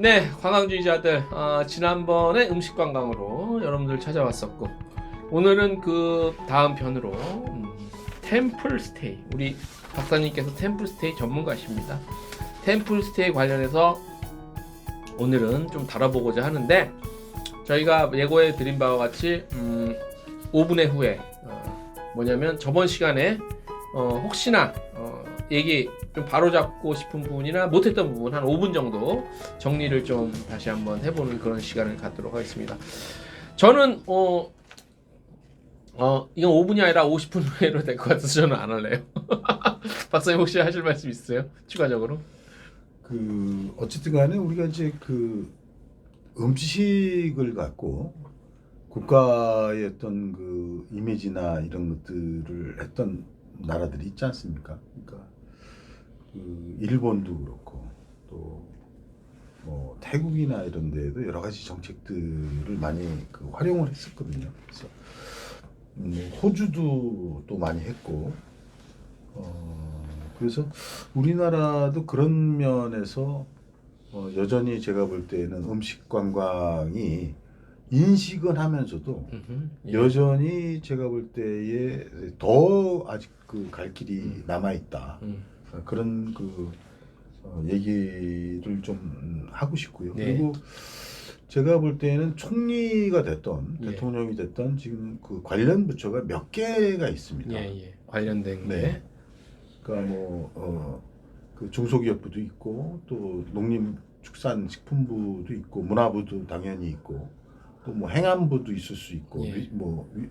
네, 관광주의자들 지난번에 음식 관광으로 여러분들 찾아왔었고 오늘은 그 다음 편으로 템플스테이, 우리 박사님께서 템플스테이 전문가십니다. 템플스테이 관련해서 오늘은 좀 다뤄보고자 하는데, 저희가 예고해 드린 바와 같이 5분의 후에 뭐냐면 저번 시간에 혹시나 얘기 좀 바로잡고 싶은 부분이나 못했던 부분 한 5분 정도 정리를 좀 다시 한번 해보는 그런 시간을 갖도록 하겠습니다. 저는 이건 5분이 아니라 50분 후에로 될 것 같아서 저는 안 할래요. 박사님 혹시 하실 말씀 있으세요? 추가적으로? 어쨌든 간에 우리가 이제 음식을 갖고 국가의 어떤 이미지나 이런 것들을 했던 나라들이 있지 않습니까? 그러니까 일본도 그렇고 또 뭐 태국이나 이런 데에도 여러 가지 정책들을 많이 활용을 했었거든요. 그래서 호주도 또 많이 했고, 그래서 우리나라도 그런 면에서 여전히 제가 볼 때는 음식 관광이 인식은 하면서도 예. 여전히 제가 볼 때에 더 아직 갈 길이 남아 있다. 그런 얘기를 좀 하고 싶고요. 네. 그리고 제가 볼 때는 총리가 됐던 예. 대통령이 됐던 지금 관련 부처가 몇 개가 있습니다. 예. 관련된 게. 네. 그러니까 중소기업부도 있고 또 농림축산식품부도 있고 문화부도 당연히 있고 또 뭐 행안부도 있을 수 있고 예.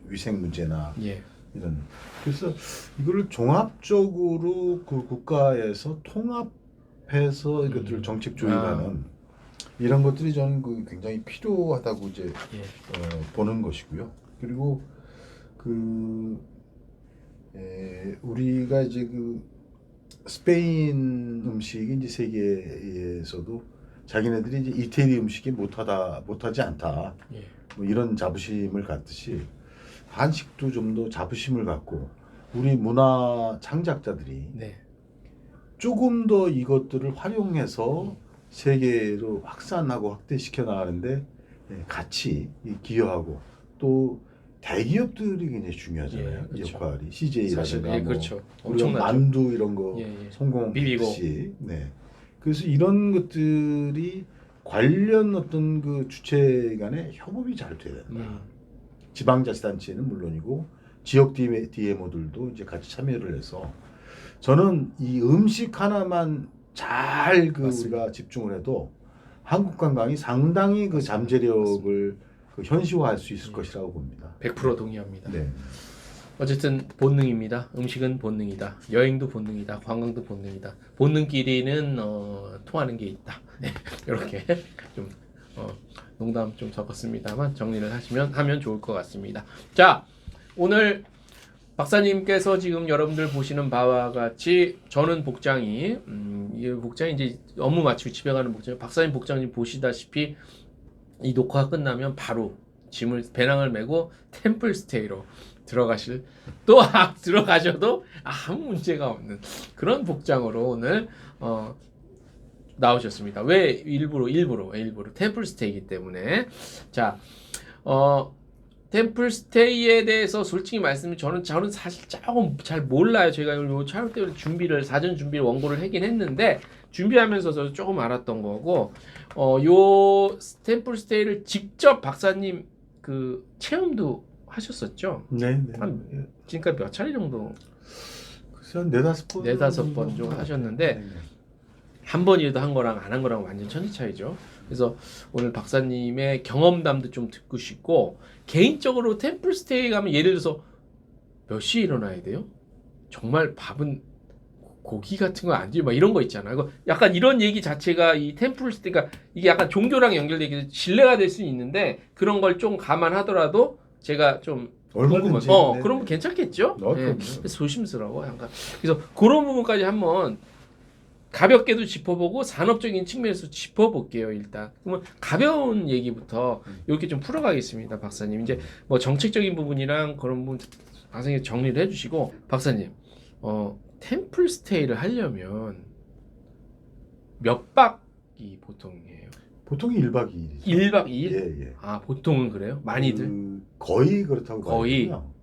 위생 문제나 예. 이런. 그래서 이거를 종합적으로 국가에서 통합해서 이것들을 정책 조율하는 이런 것들이 저는 굉장히 필요하다고 이제 보는 것이고요. 그리고 우리가 이제 스페인 음식이 이제 세계에서도 자기네들이 이제 이태리 음식이 못하지 않다. 예. 뭐 이런 자부심을 갖듯이 한식도 좀 더 자부심을 갖고 우리 문화 창작자들이 네. 조금 더 이것들을 활용해서 세계로 확산하고 확대시켜 나가는데 같이 기여하고, 또 대기업들이 굉장히 중요하잖아요. 예, 그렇죠. 역할이 사실 CJ라든가 그렇죠. 우리가 엄청나죠. 만두 이런 거 비비고. 성공했듯이. 네. 그래서 이런 것들이 관련 어떤 주체 간의 협업이 잘 돼야 된다. 지방자치단체는 물론이고 지역 DMO들도 이제 같이 참여를 해서, 저는 이 음식 하나만 잘 우리가 집중을 해도 한국 관광이 상당히 잠재력을 현시화할 수 있을 것이라고 봅니다. 100% 동의합니다. 네. 어쨌든 본능입니다. 음식은 본능이다. 여행도 본능이다. 관광도 본능이다. 본능끼리는 통하는 게 있다. 네, 이렇게 좀 농담 좀 섞었습니다만 정리를 하면 좋을 것 같습니다. 자, 오늘 박사님께서 지금 여러분들 보시는 바와 같이 저는 복장이 이 복장이 이제 업무 마치고 집에 가는 복장. 박사님 복장님 보시다시피 이 녹화가 끝나면 바로 배낭을 메고 템플스테이로 또 들어가셔도 아무 문제가 없는 그런 복장으로 오늘 나오셨습니다. 왜? 일부러 템플스테이이기 때문에. 자, 템플스테이에 대해서 솔직히 말씀드리면 저는 사실 조금 잘 몰라요. 제가 요 촬영 때문에 사전 준비를 원고를 하긴 했는데, 준비하면서 저도 조금 알았던 거고, 요 템플스테이를 직접 박사님 체험도 하셨었죠? 네. 지금까지 몇 차례 정도? 글쎄 한 4-5번 네다섯 번 정도 하셨는데, 한 번이라도 한 거랑 안 한 거랑 완전 천지 차이죠. 그래서 오늘 박사님의 경험담도 좀 듣고 싶고, 개인적으로 템플스테이 가면 예를 들어서 몇 시에 일어나야 돼요? 정말 밥은 고기 같은 거 안 드려, 막 이런 거 있잖아요. 약간 이런 얘기 자체가 이 템플스테이가 이게 약간 종교랑 연결되기 신뢰가 될 수 있는데, 그런 걸 좀 감안하더라도 제가 좀 얼마든지 그러면 괜찮겠죠? 네. 그럼요. 그래서 조심스러워 약간. 그래서 그런 부분까지 한번 가볍게도 짚어보고 산업적인 측면에서 짚어볼게요. 일단 그러면 가벼운 얘기부터 이렇게 좀 풀어가겠습니다. 박사님 이제 뭐 정책적인 부분이랑 그런 부분 박사님 정리를 해주시고, 박사님 템플스테이를 하려면 몇 박이 보통이에요? 보통 1박 2일이죠. 1박 2일? 예, 예. 아, 보통은 그래요? 많이들? 거의 그렇다고 거의? 봐야겠고요.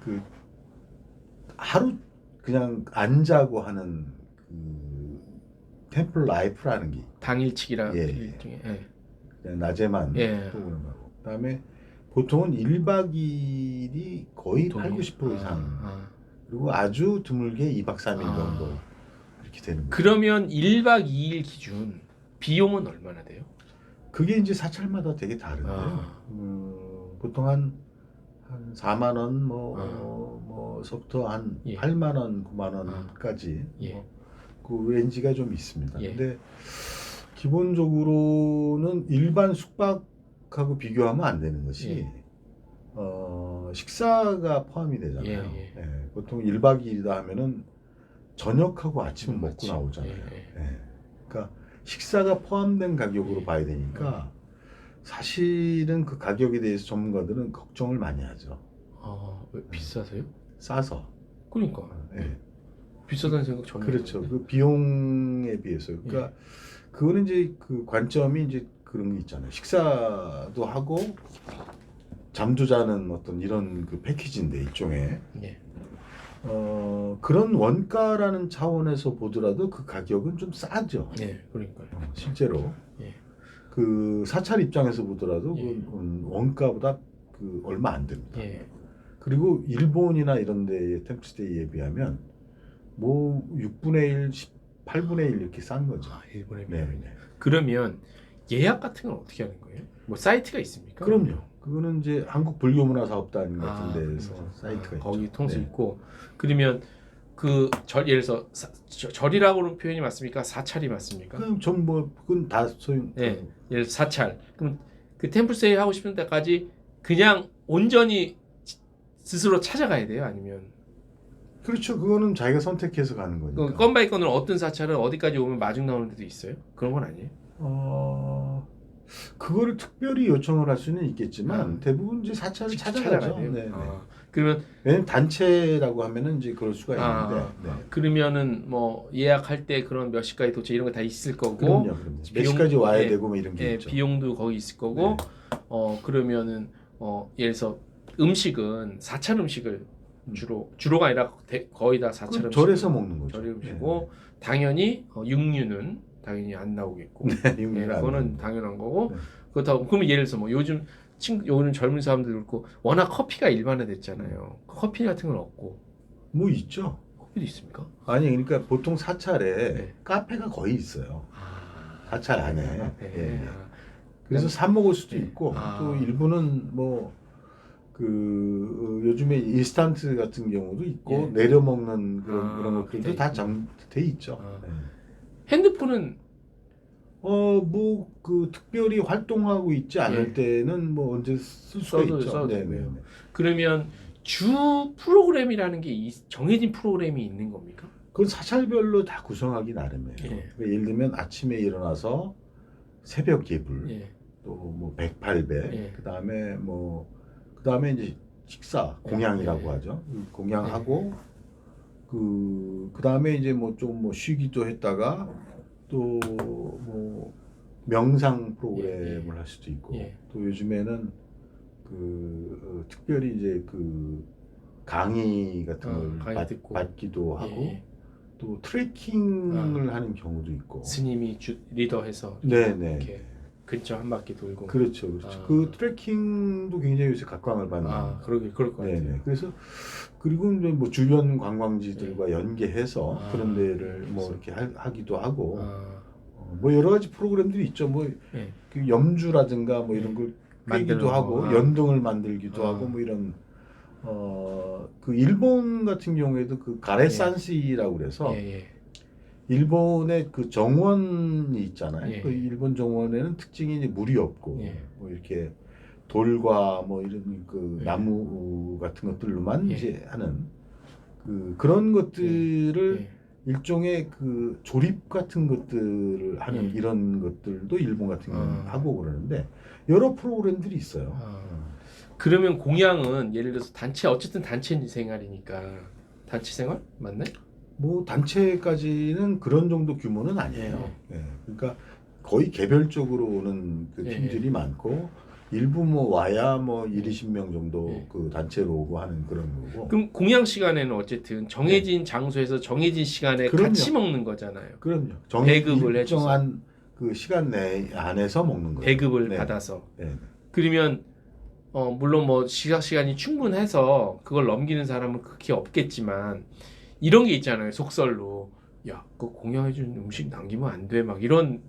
그 하루 그냥 안 자고 하는 그 템플 라이프라는 게 당일치기라 예. 일종의. 예. 그냥 낮에만 예. 프로그램하고 그다음에 보통은 1박 2일이 거의 8, 90% 이상 그리고 아주 드물게 2박 3일 정도 이렇게 되는 거예요. 그러면 1박 2일 기준 비용은 얼마나 돼요? 그게 이제 사찰마다 되게 다른데요. 보통 한 4만 원, 뭐서부터 한 예. 8만 원, 9만 원까지 예. 그 렌지가 좀 있습니다. 예. 근데 기본적으로는 일반 숙박하고 비교하면 안 되는 것이 예. 식사가 포함이 되잖아요. 예, 예. 예, 보통 1박 2일이다 하면은 저녁하고 아침은 먹고 아침. 나오잖아요. 예. 예. 그러니까 식사가 포함된 가격으로 예. 봐야 되니까 사실은 그 가격에 대해서 전문가들은 걱정을 많이 하죠. 왜 비싸세요? 싸서. 그러니까. 예. 비싸다는 생각 전혀 그렇죠. 없는데. 그 비용에 비해서. 그러니까 그거는 이제 그 관점이 이제 그런 게 있잖아요. 식사도 하고 잠도 자는 어떤 이런 그 패키지인데 일종의 예. 그런 원가라는 차원에서 보더라도 그 가격은 좀 싸죠. 예, 그러니까요. 실제로 예. 그 사찰 입장에서 보더라도 예. 그 원가보다 그 얼마 안 됩니다. 예. 그리고 일본이나 이런 데의 템플스테이에 비하면 뭐 6분의 1, 8분의 1 이렇게 싼 거죠. 일본에 네. 비하면. 그러면 예약 같은 건 어떻게 하는 거예요? 뭐 사이트가 있습니까? 그럼요. 그거는 이제 한국 불교문화사업단 같은 데서 그래서, 사이트가 있죠. 거기 통해서 네. 있고 그러면 그 예를 들어서 절이라고는 표현이 맞습니까? 사찰이 맞습니까? 그럼 전뭐 그건 다 소용. 네, 예를 들어 사찰. 그럼 그 템플스테이 하고 싶은 데까지 그냥 온전히 스스로 찾아가야 돼요? 아니면 그렇죠. 그거는 자기가 선택해서 가는 그 거니까. 건 바이 건으로 어떤 사찰은 어디까지 오면 마중 나오는 데도 있어요? 그런 건 아니에요? 그거를 특별히 요청을 할 수는 있겠지만 대부분 이제 사찰을 직접 찾아가죠. 찾아가야 돼요? 네, 네. 그러면 왜냐면 단체라고 하면은 이제 그럴 수가 있는데. 네. 그러면은 뭐 예약할 때 그런 몇 시까지 도착 이런 거 다 있을 거고 그럼요. 몇 시까지 와야 예, 되고 뭐 이런 게 예, 있죠. 비용도 거기 있을 거고 그러면은 예를 들어서 음식은 사찰 음식을 주로가 아니라 거의 다 사찰 음식 절에서 먹는 거죠. 절의 음식이고 당연히 육류는 당연히 안 나오겠고 육류는 안 그거는 나오고. 당연한 거고 네. 그렇다고 그러면 예를 들어서 뭐 요즘 젊은 사람들 그렇고 워낙 커피가 일반화됐잖아요. 커피 같은 건 없고 뭐 있죠. 커피도 있습니까? 아니 그러니까 보통 사찰에 네. 카페가 거의 있어요. 사찰 안에. 예. 아, 그래서 사 먹을 수도 네. 있고 또 일부는 뭐 그 요즘에 인스턴트 같은 경우도 있고 내려 먹는 그런 것들도 다 돼 있죠. 네. 핸드폰은 뭐 그 특별히 활동하고 있지 않을 때는 뭐 언제 쓸 수가 있죠. 써도 네, 되고요. 네, 네. 그러면 주 프로그램이라는 게 정해진 프로그램이 있는 겁니까? 그건 사찰별로 다 구성하기 나름이에요. 그러니까 예를 들면 아침에 일어나서 새벽 예불, 또 뭐 108배, 그다음에 이제 식사 공양이라고 하죠. 공양하고 그다음에 이제 뭐 좀 뭐 쉬기도 했다가 또 뭐 명상 프로그램을 할 수도 있고 또 요즘에는 그 특별히 이제 그 강의 같은 걸 받기도 하고 또 트레킹을 하는 경우도 있고 스님이 리더해서 네네 이렇게 근처 한 바퀴 돌고 그렇죠. 그 트레킹도 굉장히 요새 각광을 받는 그럴 것 같아요. 네네. 그래서 그리고 이제 뭐 주변 관광지들과 연계해서 그런 데를 뭐 이렇게 하기도 하고 뭐 여러 가지 프로그램들이 있죠. 뭐 그 염주라든가 뭐 이런 걸 꿰기도 하고 연등을 만들기도 하고 뭐 이런 그 일본 같은 경우에도 그 가레산시라고 그래서 일본의 그 정원이 있잖아요. 그 일본 정원에는 특징이 이제 물이 없고 뭐 이렇게 돌과 뭐 이런 그 나무 같은 것들로만 이제 하는 그런 것들을 일종의 그 조립 같은 것들을 하는 이런 것들도 일본 같은 경우는 하고 그러는데 여러 프로그램들이 있어요. 그러면 공양은 예를 들어서 어쨌든 단체 생활이니까 단체 생활 맞나요? 뭐 단체까지는 그런 정도 규모는 아니에요. 그러니까 거의 개별적으로 오는 그 예, 팀들이 많고 일부 뭐 와야 뭐 1, 20명 정도 예. 그 단체로 오고 하는 그런 거고. 그럼 공양 시간에는 어쨌든 정해진 장소에서 정해진 시간에 그럼요. 같이 먹는 거잖아요. 그럼요. 배급을 일정한 그 시간 내 안에서 먹는 거죠. 배급을 네. 받아서. 네. 그러면 물론 뭐 시간이 충분해서 그걸 넘기는 사람은 극히 없겠지만 이런 게 있잖아요. 속설로 야, 그 공양해준 음식 남기면 안 돼. 막 이런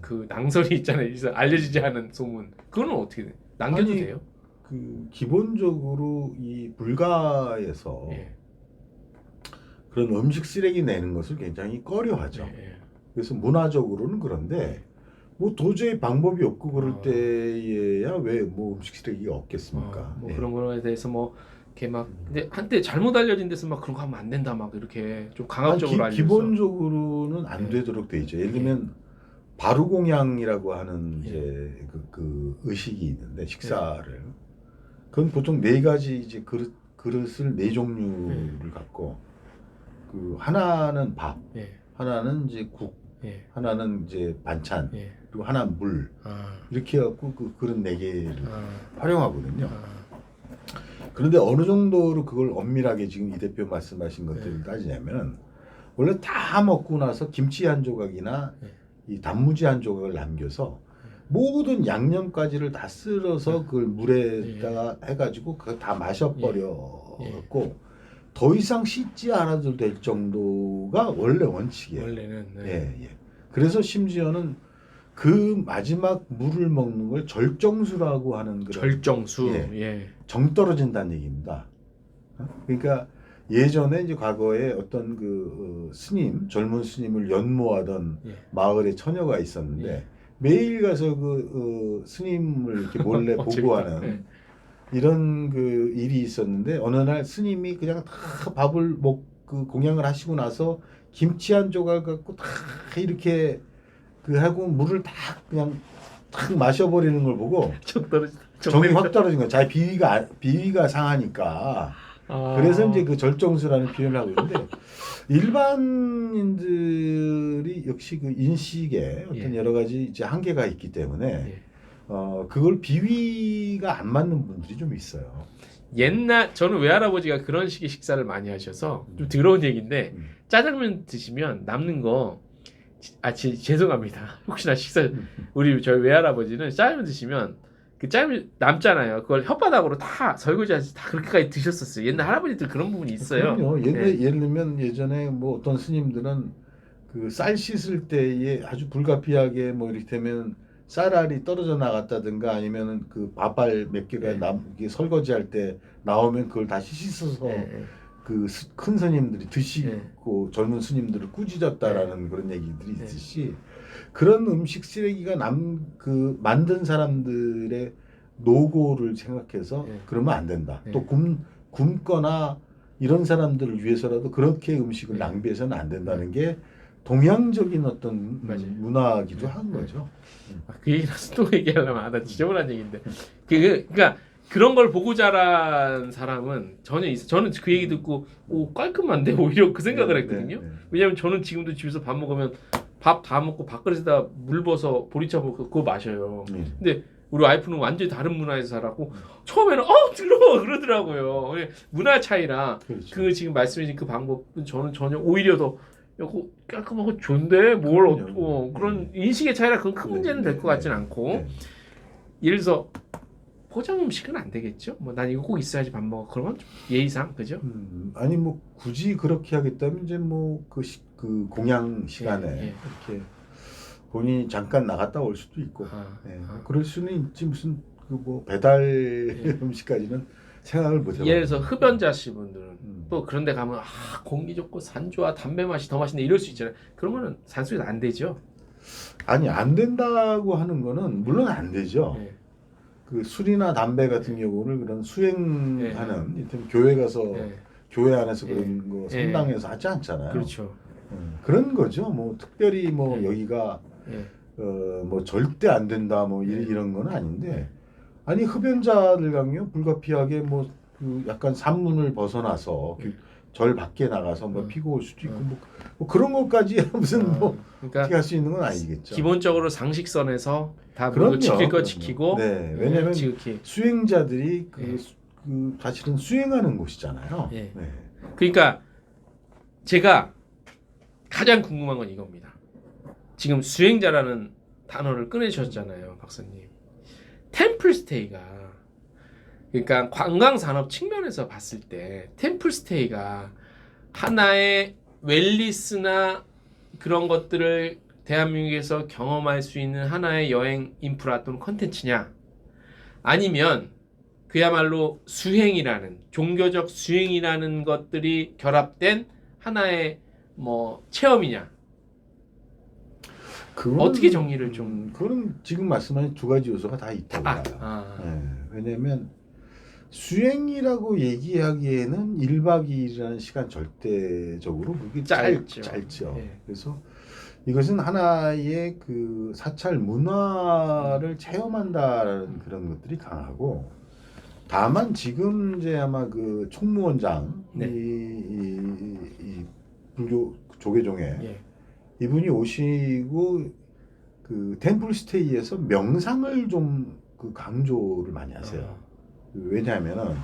그 낭설이 있잖아요. 그래서 알려지지 않은 소문. 그거는 어떻게 돼? 남겨도 아니, 돼요? 그 기본적으로 이 불가에서 예. 그런 음식 쓰레기 내는 것을 굉장히 꺼려하죠. 예. 그래서 문화적으로는 그런데 뭐 도저히 방법이 없고 그럴 아. 때에야 왜 뭐 음식 쓰레기가 없겠습니까? 뭐 예. 그런 거에 대해서 뭐 이렇게 막 근데 한때 잘못 알려진 데서 막 그런 거 하면 안 된다 막 이렇게 좀 강압적으로 알려서 기본적으로는 안 예. 되도록 돼 있죠. 예를 들면 바루공양이라고 하는 예. 이제 그 의식이 있는데 식사를 그건 보통 네 가지 이제 그릇을 네 종류를 갖고 그 하나는 밥, 예. 하나는 이제 국, 예. 하나는 이제 반찬, 예. 그리고 하나는 물 아. 이렇게 해갖고 그 그릇 네 개를 아. 활용하거든요. 아. 그런데 어느 정도로 그걸 엄밀하게 지금 이 대표 말씀하신 것들을 따지냐면 원래 다 먹고 나서 김치 한 조각이나 이 단무지 한 조각을 남겨서 모든 양념가지를 다 쓸어서 그걸 물에다가 해가지고 그거 다 마셔버렸고 더 이상 씻지 않아도 될 정도가 원래 원칙이에요. 원래는 예. 그래서 심지어는 그 마지막 물을 먹는 걸 절정수라고 하는 그런 절정수. 예. 예. 정 떨어진다는 얘기입니다. 그러니까 예전에 이제 과거에 어떤 그 스님, 젊은 스님을 연모하던 예. 마을에 처녀가 있었는데 예. 매일 가서 그 스님을 이렇게 몰래 보고하는 재밌다. 이런 그 일이 있었는데 어느 날 스님이 그냥 다 밥을 그 공양을 하시고 나서 김치 한 조각 갖고 다 이렇게 그 하고 물을 다 그냥 탁 마셔버리는 걸 보고 정 떨어진다. 정이 확 떨어진 거야. 자기 비위가 상하니까. 아. 그래서 이제 그 절정수라는 표현을 하고 있는데 일반인들이 역시 그 인식에 어떤 여러 가지 이제 한계가 있기 때문에 그걸 비위가 안 맞는 분들이 좀 있어요. 옛날 저는 외할아버지가 그런 식의 식사를 많이 하셔서 좀 더러운 얘기인데 짜장면 드시면 남는 거 죄송합니다. 혹시나 우리 저희 외할아버지는 짜장면 드시면 그 짜장면 남잖아요. 그걸 혓바닥으로 다 설거지하시 다 그렇게까지 드셨었어요. 옛날 할아버지들 그런 부분이 있어요. 그럼요. 예를 들면 예전에 뭐 어떤 스님들은 그 쌀 씻을 때에 아주 불가피하게 뭐 이렇게 되면 쌀알이 떨어져 나갔다든가 아니면은 그 밥알 몇 개가 이게 설거지할 때 나오면 그걸 다시 씻어서 그 큰 스님들이 드시고 젊은 스님들을 꾸짖었다라는 그런 얘기들이 있듯이 그런 음식 쓰레기가 그 만든 사람들의 노고를 생각해서 그러면 안 된다. 또 굶거나 이런 사람들을 위해서라도 그렇게 음식을 낭비해서는 안 된다는 게 동양적인 어떤 문화기도 한 거죠. 그 얘기라서 또 얘기하려면 나 지저분한 얘기인데 그러니까 그런 걸 보고 자란 사람은 전혀 있어. 저는 그 얘기 듣고 오 깔끔한데 오히려 그 생각을 했거든요. 왜냐하면 저는 지금도 집에서 밥 먹으면 밥 다 먹고 밥그릇에다 물 부어서 보리차 먹고 그거 마셔요. 근데 우리 와이프는 완전히 다른 문화에서 살았고 처음에는 더러워 그러더라고요. 문화 차이라 그렇죠. 그 지금 말씀해주신 그 방법은 저는 전혀 오히려 더 깔끔하고 좋은데 뭘 어쩌고 그런 인식의 차이라 그건 큰 문제는 될 것 같진 않고 예를 들어서 포장 음식은 안 되겠죠? 뭐 난 이거 꼭 있어야지 밥 먹어. 그러면 좀 예의상 그죠? 아니 뭐 굳이 그렇게 하겠다면 이제 뭐 그 공양 시간에 이렇게 본인이 잠깐 나갔다 올 수도 있고 그럴 수는 있지 무슨 그 뭐 배달 음식까지는 생각을 못 해요. 예를 들어서 흡연자씨 분들은 또 그런 데 가면 공기 좋고 산 좋아 담배 맛이 더 맛있네 이럴 수 있잖아요. 그러면은 산소에서 안 되죠. 아니 안 된다고 하는 거는 물론 안 되죠. 그 술이나 담배 같은 경우를 그런 수행하는 이를테면 교회 가서 교회 안에서 그런 거 성당에서 하지 않잖아요. 그렇죠. 그런 거죠. 뭐 특별히 뭐 여기가 뭐 절대 안 된다 뭐 이런 건 아닌데 아니 흡연자들 같은요 불가피하게 뭐 그 약간 산문을 벗어나서 절 밖에 나가서 뭐 음. 피고 올 수도 있고 뭐 그런 것까지 무슨 뭐 그러니까 어떻게 할 수 있는 건 아니겠죠. 기본적으로 상식선에서 다 모두 그럼요, 지킬 거 그럼요. 지키고 네, 왜냐면 지극히 수행자들이 예. 그 사실은 수행하는 곳이잖아요. 예. 네. 그러니까 제가 가장 궁금한 건 이겁니다. 지금 수행자라는 단어를 꺼내셨잖아요, 박사님. 템플스테이가 그러니까 관광 산업 측면에서 봤을 때 템플스테이가 하나의 웰리스나 그런 것들을 대한민국에서 경험할 수 있는 하나의 여행 인프라 또는 컨텐츠냐, 아니면 그야말로 수행이라는 종교적 수행이라는 것들이 결합된 하나의 뭐 체험이냐, 그거는, 어떻게 정리를 좀 그거는 지금 말씀하신 두 가지 요소가 다 있다고 봐요. 네, 왜냐면 수행이라고 얘기하기에는 1박 2일이라는 시간 절대적으로 그게 짧죠. 짧죠. 예. 그래서 이것은 하나의 그 사찰 문화를 체험한다라는 그런 것들이 강하고, 다만 지금 이제 아마 그 총무원장 네. 이 불교 조계종에 예. 이분이 오시고 그 템플스테이에서 명상을 좀 그 강조를 많이 하세요. 왜냐하면은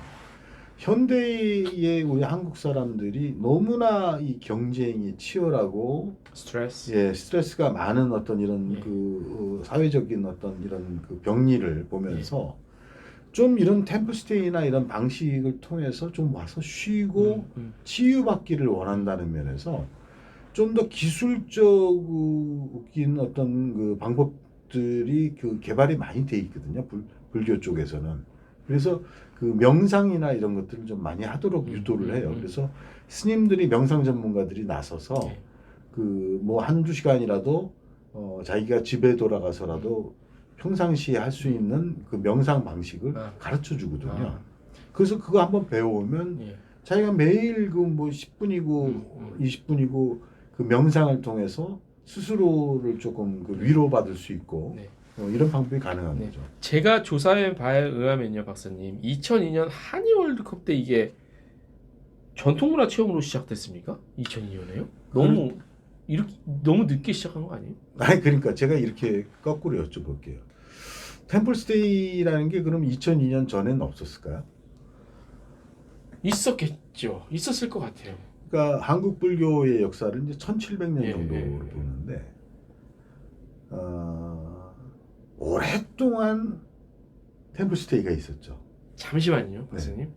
현대의 우리 한국 사람들이 너무나 이 경쟁이 치열하고 스트레스가 많은 어떤 이런 예. 그 사회적인 어떤 이런 그 병리를 보면서 좀 이런 템플스테이나 이런 방식을 통해서 좀 와서 쉬고 치유받기를 원한다는 면에서 좀 더 기술적인 어떤 그 방법들이 그 개발이 많이 돼 있거든요. 불교 쪽에서는. 그래서 그 명상이나 이런 것들을 좀 많이 하도록 유도를 해요. 그래서 스님들이 명상 전문가들이 나서서 그 뭐 한두 시간이라도 자기가 집에 돌아가서라도 평상시에 할 수 있는 그 명상 방식을 가르쳐 주거든요. 그래서 그거 한번 배워오면 자기가 매일 그 뭐 10분이고 20분이고 그 명상을 통해서 스스로를 조금 그 위로받을 수 있고 이런 방법이 가능한 거죠. 제가 조사해 바에 의하면요, 박사님, 2002년 한일 월드컵 때 이게 전통문화 체험으로 시작됐습니까? 2002년에요? 너무 늦게 시작한 거 아니에요? 아니 그러니까 제가 이렇게 거꾸로 여쭤볼게요. 템플스테이라는 게 그럼 2002년 전에는 없었을까요? 있었겠죠. 있었을 것 같아요. 그러니까 한국 불교의 역사를 이제 1700년 정도로 예. 보는데 오랫동안 템플스테이가 있었죠. 잠시만요, 박사님.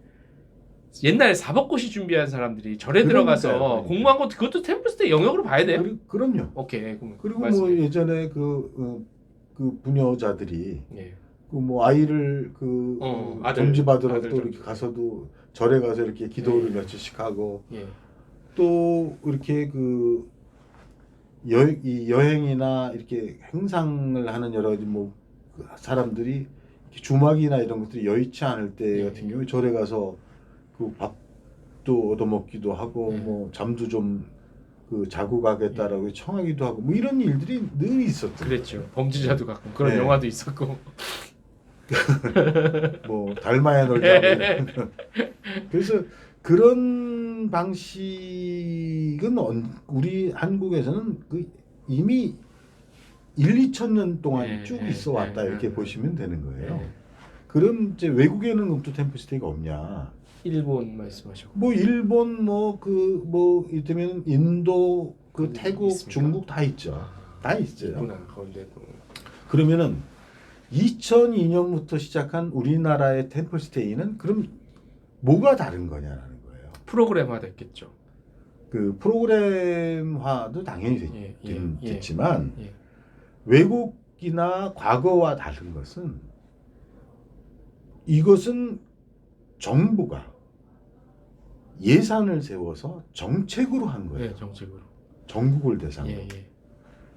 옛날에 사법고시 준비한 사람들이 절에 들어가서 그러니까요. 공부한 것, 그것도 템플스테이 영역으로 봐야 돼요? 그럼요. 오케이. 그리고 말씀해. 뭐 예전에 그 부녀자들이 예. 그 뭐 아이를 점지 받으러 아들 또 이렇게 가서도 절에 가서 이렇게 기도를 며칠씩 하고 또 이렇게 그 여행이나 이렇게 행상을 하는 여러 가지 뭐 사람들이 주막이나 이런 것들이 여의치 않을 때 같은 경우에 절에 가서 그 밥도 얻어먹기도 하고 뭐 잠도 좀 그 자고 가겠다라고 청하기도 하고 뭐 이런 일들이 늘 있었죠. 그랬죠. 범죄자도 가끔 그런 영화도 있었고. 뭐 달마야 놀자. 그래서 그런 방식은 우리 한국에서는 그 이미 2,000년 년 동안 쭉 있어 왔다 이렇게 보시면 되는 거예요. 그럼 이제 외국에는 또 템플스테이가 없냐? 일본 말씀하셨고. 뭐 일본 뭐 이를테면 인도 태국 있습니까? 중국 다 있죠. 다 있어요. 가운데도. 그러면은 2002년부터 시작한 우리나라의 템플스테이는 그럼 뭐가 다른 거냐라는 거예요. 프로그램화 됐겠죠. 그 프로그램화도 당연히 됐지만 외국이나 과거와 다른 것은 이것은 정부가 예산을 세워서 정책으로 한 거예요. 정책으로. 전국을 대상으로.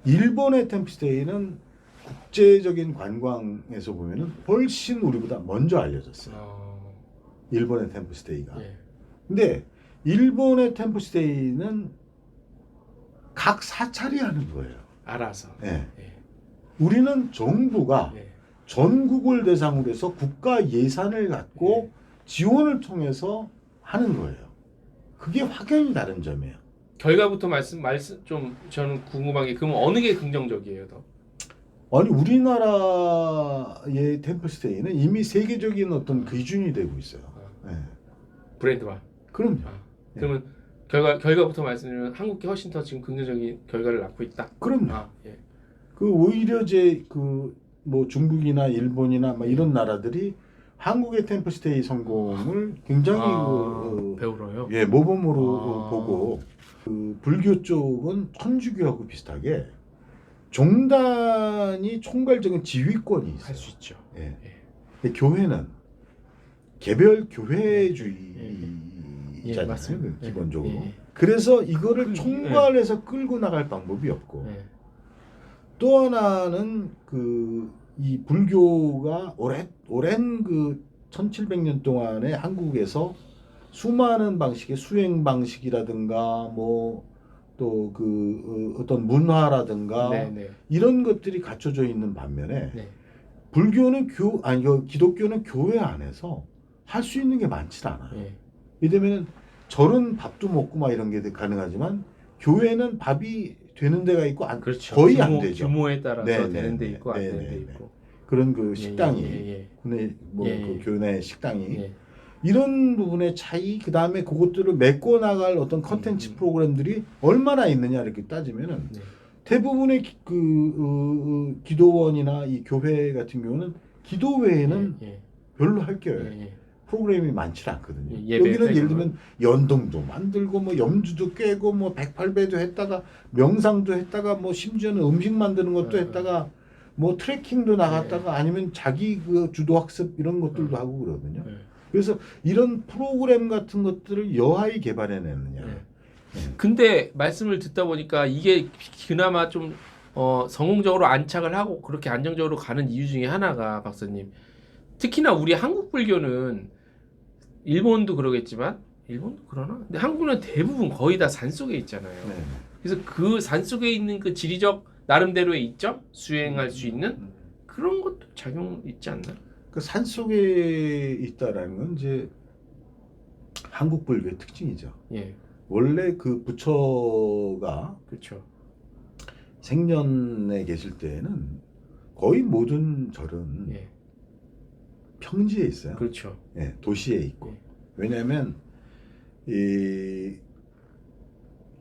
일본의 템플스테이는 국제적인 관광에서 보면은 훨씬 우리보다 먼저 알려졌어요. 일본의 템플스테이가. 근데 일본의 템플스테이는 각 사찰이 하는 거예요. 알아서. 우리는 정부가 전국을 대상으로 해서 국가 예산을 갖고 지원을 통해서 하는 거예요. 그게 확연히 다른 점이에요. 결과부터 말씀 좀 저는 궁금한 게 그럼 어느 게 긍정적이에요, 더? 아니 우리나라의 템플스테이는 이미 세계적인 어떤 기준이 되고 있어요. 네. 브랜드화. 그럼요. 그러면 결과부터 말씀드리면 한국이 훨씬 더 지금 긍정적인 결과를 낳고 있다. 그럼요. 예. 그 오히려 제 그 뭐 중국이나 일본이나 막 이런 나라들이 한국의 템플스테이 성공을 굉장히 배우러요. 예 모범으로 보고 그 불교 쪽은 천주교하고 비슷하게 종단이 총괄적인 지휘권이 있어요. 할 수 있죠. 예. 근데 교회는 개별 교회주의잖아요. 예, 맞습니다. 그 기본적으로. 예. 그래서 이거를 그, 총괄해서 끌고 나갈 방법이 없고 예. 또 하나는 그 이 불교가 오랜 그 1700년 동안에 한국에서 수많은 방식의 수행 방식이라든가 뭐 또 그 어떤 문화라든가 네. 이런 것들이 갖춰져 있는 반면에 네. 불교는 기독교는 교회 안에서 할 수 있는 게 많지 않아요. 예. 이러면 절은 밥도 먹고 막 이런 게 가능하지만 교회는 밥이 되는 데가 있고 그렇죠. 거의 안 되죠. 규모에 따라서 네, 되는 데 네, 있고 네, 안 되는 네, 데 네. 있고. 그런 그 식당이 예. 근데 뭐 예, 그 예. 교내 식당이 예. 이런 부분의 차이 그다음에 그것들을 메꿔 나갈 어떤 컨텐츠 프로그램들이 얼마나 있느냐 이렇게 따지면은 네. 대부분의 기도원이나 이 교회 같은 경우는 기도 외에는 예. 별로 할 게 예. 프로그램이 많지 않거든요. 예, 예배 여기는 예를 빼고는. 들면 연동도 만들고 뭐 염주도 꿰고 뭐 108배도 했다가 명상도 했다가 뭐 심지어는 음식 만드는 것도 했다가 뭐 트레킹도 나갔다가 아니면 자기 그 주도 학습 이런 것들도 하고 그러거든요. 그래서 이런 프로그램 같은 것들을 여하이 개발해내느냐. 근데 말씀을 듣다 보니까 이게 그나마 좀 성공적으로 안착을 하고 그렇게 안정적으로 가는 이유 중에 하나가 박사님 특히나 우리 한국 불교는 일본도 그러겠지만 일본도 그러나 근데 한국은 대부분 거의 다 산속에 있잖아요. 네. 그래서 그 산속에 있는 그 지리적 나름대로의 이점 수행할 수 있는 그런 것도 작용 있지 않나? 그 산속에 있다라는 건 이제 한국 불교의 특징이죠. 예, 원래 그 부처가 그렇죠. 생년에 계실 때에는 거의 모든 절은 예, 평지에 있어요. 그렇죠. 예, 도시에 있고. 예. 왜냐하면 이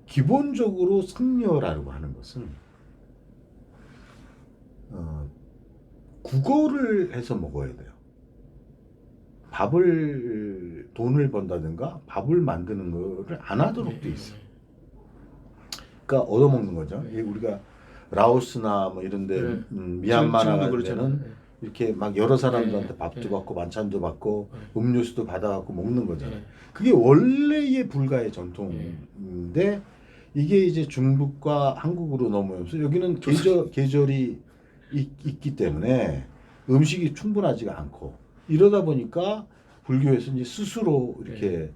기본적으로 승려라고 하는 것은 국어를 해서 먹어야 돼요. 돈을 번다든가 밥을 만드는 거를 안 하도록 돼 있어요. 그러니까 얻어먹는 거죠. 우리가 라오스나 뭐 이런데 미얀마나 같은 데는 이렇게 막 여러 사람들한테 밥도 받고 반찬도 받고 음료수도 받아갖고 먹는 거잖아요. 그게 원래의 불가의 전통인데 이게 이제 중국과 한국으로 넘어오면서 여기는 계절이 있기 때문에 음식이 충분하지가 않고 이러다 보니까 불교에서 이제 스스로 이렇게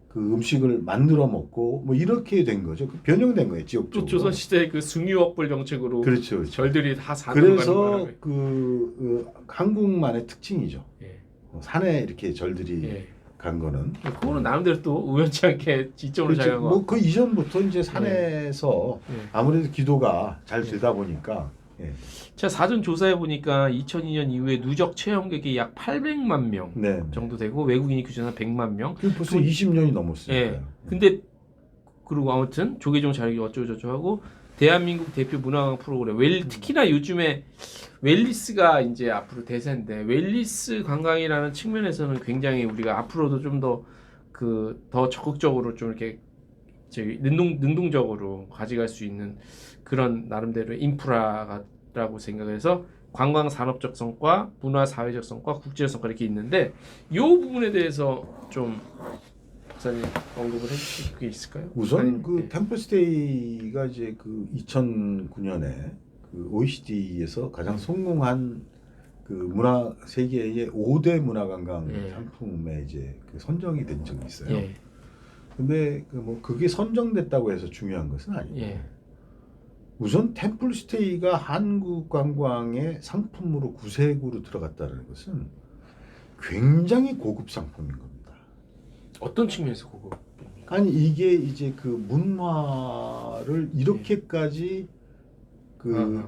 그 음식을 만들어 먹고 뭐 이렇게 된 거죠. 변형된 거예요, 지역적으로. 또 조선 시대 그 숭유업불 정책으로 그렇죠. 절들이 다 산으로 가는 그래서 바람에. 그 한국만의 특징이죠. 예. 산에 이렇게 절들이 예. 간 거는. 그거는 나름대로 또 우연치 않게 이쪽으로 작용한 거. 뭐그 이전부터 이제 산에서 아무래도 기도가 잘 되다 보니까. 예. 제가 사전 조사해 보니까 2002년 이후에 누적 체험객이 약 800만 명 네. 정도 되고 외국인이 규정한 100만 명. 그 벌써 20년이 넘었으니까요. 예. 근데 그리고 아무튼 조계종 자격이 어쩌고저쩌고 하고 대한민국 대표 문화관 프로그램 특히나 요즘에 웰리스가 이제 앞으로 대세인데 웰리스 관광이라는 측면에서는 굉장히 우리가 앞으로도 좀 더 적극적으로 좀 이렇게 능동적으로 가져갈 수 있는 그런 나름대로 인프라라고 생각해서 관광 산업적 성과, 문화 사회적 성과, 국제적 성과 이렇게 있는데 이 부분에 대해서 좀 박사님 언급을 해주실 게 있을까요? 우선 그 템플스테이가 이제 그 2009년에 그 OECD에서 가장 성공한 그 문화 세계의 5대 문화관광 상품에 이제 그 선정이 된 적이 있어요. 예. 근데 그 뭐 그게 선정됐다고 해서 중요한 것은 아니고 예. 우선 템플스테이가 한국 관광의 상품으로 구색으로 들어갔다는 것은 굉장히 고급 상품인 겁니다. 어떤 측면에서 그거? 아니 이게 이제 그 문화를 이렇게까지 그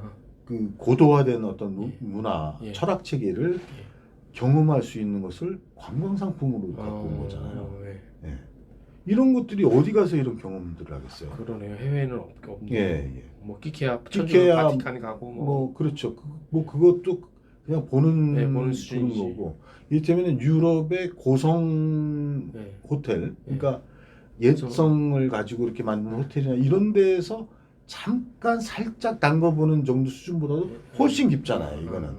고도화된 어떤 문화, 예. 철학 체계를 경험할 수 있는 것을 관광 상품으로 갖고 온 거잖아요. 예. 예. 이런 것들이 어디 가서 이런 경험들을 하겠어요? 그러네요. 해외는 없네요. 예, 예. 뭐 끼케야 끼케야 바티칸 가고 뭐 그렇죠. 뭐 그것도 그냥 보는 네, 보는 보는 수준이지. 거고. 이를테면 유럽의 고성 네. 호텔, 그러니까 옛성을 가지고 이렇게 만든 호텔이나 이런 데에서 잠깐 살짝 담궈보는 정도 수준보다도 훨씬 깊잖아요. 이거는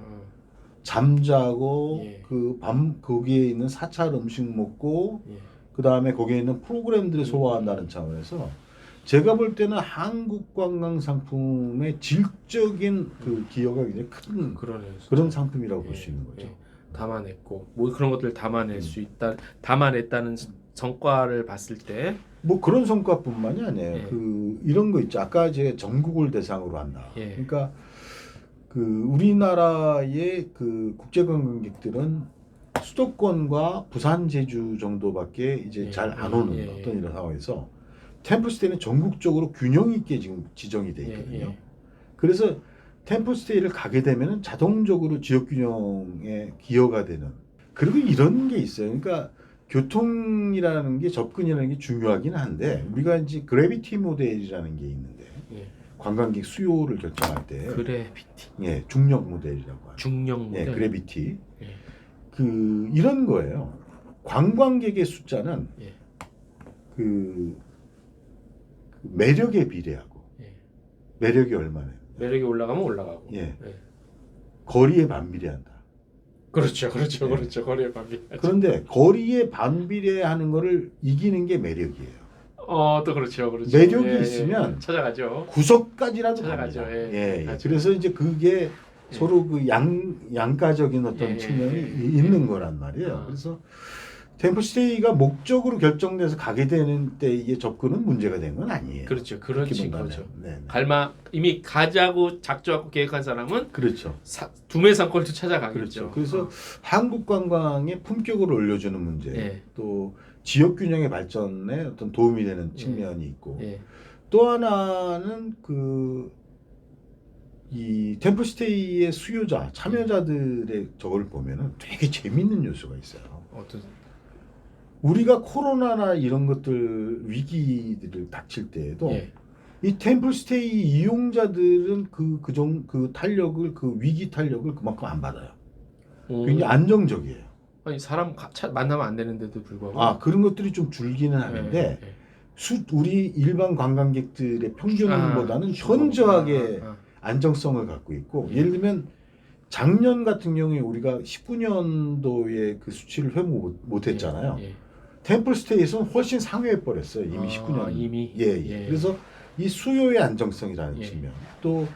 잠자고 예. 그 밤 거기에 있는 사찰 음식 먹고 예. 그 다음에 거기에 있는 프로그램들을 소화한다는 차원에서 제가 볼 때는 한국 관광 상품의 질적인 그 기여가 굉장히 큰 그러네요. 진짜. 그런 상품이라고 볼 예. 수 있는 거죠. 예. 담아냈고 뭐 그런 것들 담아낼 수 있다. 담아냈다는 성과를 봤을 때 뭐 그런 성과뿐만이 아니에요. 예. 그 이런 거 있죠. 아까 제가 전국을 대상으로 한다. 예. 그러니까 그 우리나라의 그 국제 관광객들은 수도권과 부산, 제주 정도밖에 이제 예. 잘 안 오는 예. 어떤 이런 상황에서 템플스테이는 전국적으로 균형 있게 지금 지정이 돼 있거든요. 예. 그래서 템플스테이를 가게 되면은 자동적으로 지역 균형에 기여가 되는. 그리고 이런 게 있어요. 그러니까 교통이라는 게 접근이라는 게 중요하긴 한데 우리가 이제 그래비티 모델이라는 게 있는데 예. 관광객 수요를 결정할 때 그래비티 예, 중력 모델이라고 하죠. 중력 예, 모델. 그래비티. 예. 그 이런 거예요. 관광객의 숫자는 예. 그 매력에 비례하고 예. 매력이 얼마나 매력이 올라가면 올라가고. 예. 예. 거리에 반비례한다. 그렇죠. 예. 그렇죠. 거리에 반비. 그런데 거리에 반비례하는 거를 이기는 게 매력이에요. 또 그렇죠. 매력이 있으면 찾아가죠. 구석까지라도 찾아가죠. 갑니다. 예. 예. 가죠. 그래서 이제 그게 예. 서로 그 양가적인 어떤 예. 측면이 예. 있는 거란 말이에요. 그래서 템플스테이가 목적으로 결정돼서 가게 되는 때의 접근은 문제가 된 건 아니에요. 그렇죠. 그렇게 그렇지 본다면. 그렇죠. 네. 이미 가자고 작정하고 계획한 사람은 그렇죠. 두메상골도 찾아가겠죠. 그렇죠. 그래서 한국 관광의 품격을 올려주는 문제, 예. 또 지역 균형의 발전에 어떤 도움이 되는 측면이 있고, 예. 또 하나는 이 템플스테이의 수요자, 참여자들의 저걸 보면은 되게 재밌는 요소가 있어요. 어떤 우리가 코로나나 이런 것들 위기들을 닥칠 때에도 예. 이 템플스테이 이용자들은 그 탄력을 그 위기 탄력을 그만큼 안 받아요. 굉장히 안정적이에요. 아니 사람 만나면 안 되는데도 불구하고 아 그런 것들이 좀 줄기는 하는데 우리 일반 관광객들의 평균보다는 현저하게 안정성을 갖고 있고 예를 들면 작년 같은 경우에 우리가 19년도에 그 수치를 회복 못했잖아요. 템플스테이에서는 훨씬 상회해 버렸어요. 이미 19년. 이미. 예. 그래서 이 수요의 안정성이라는 예. 측면. 또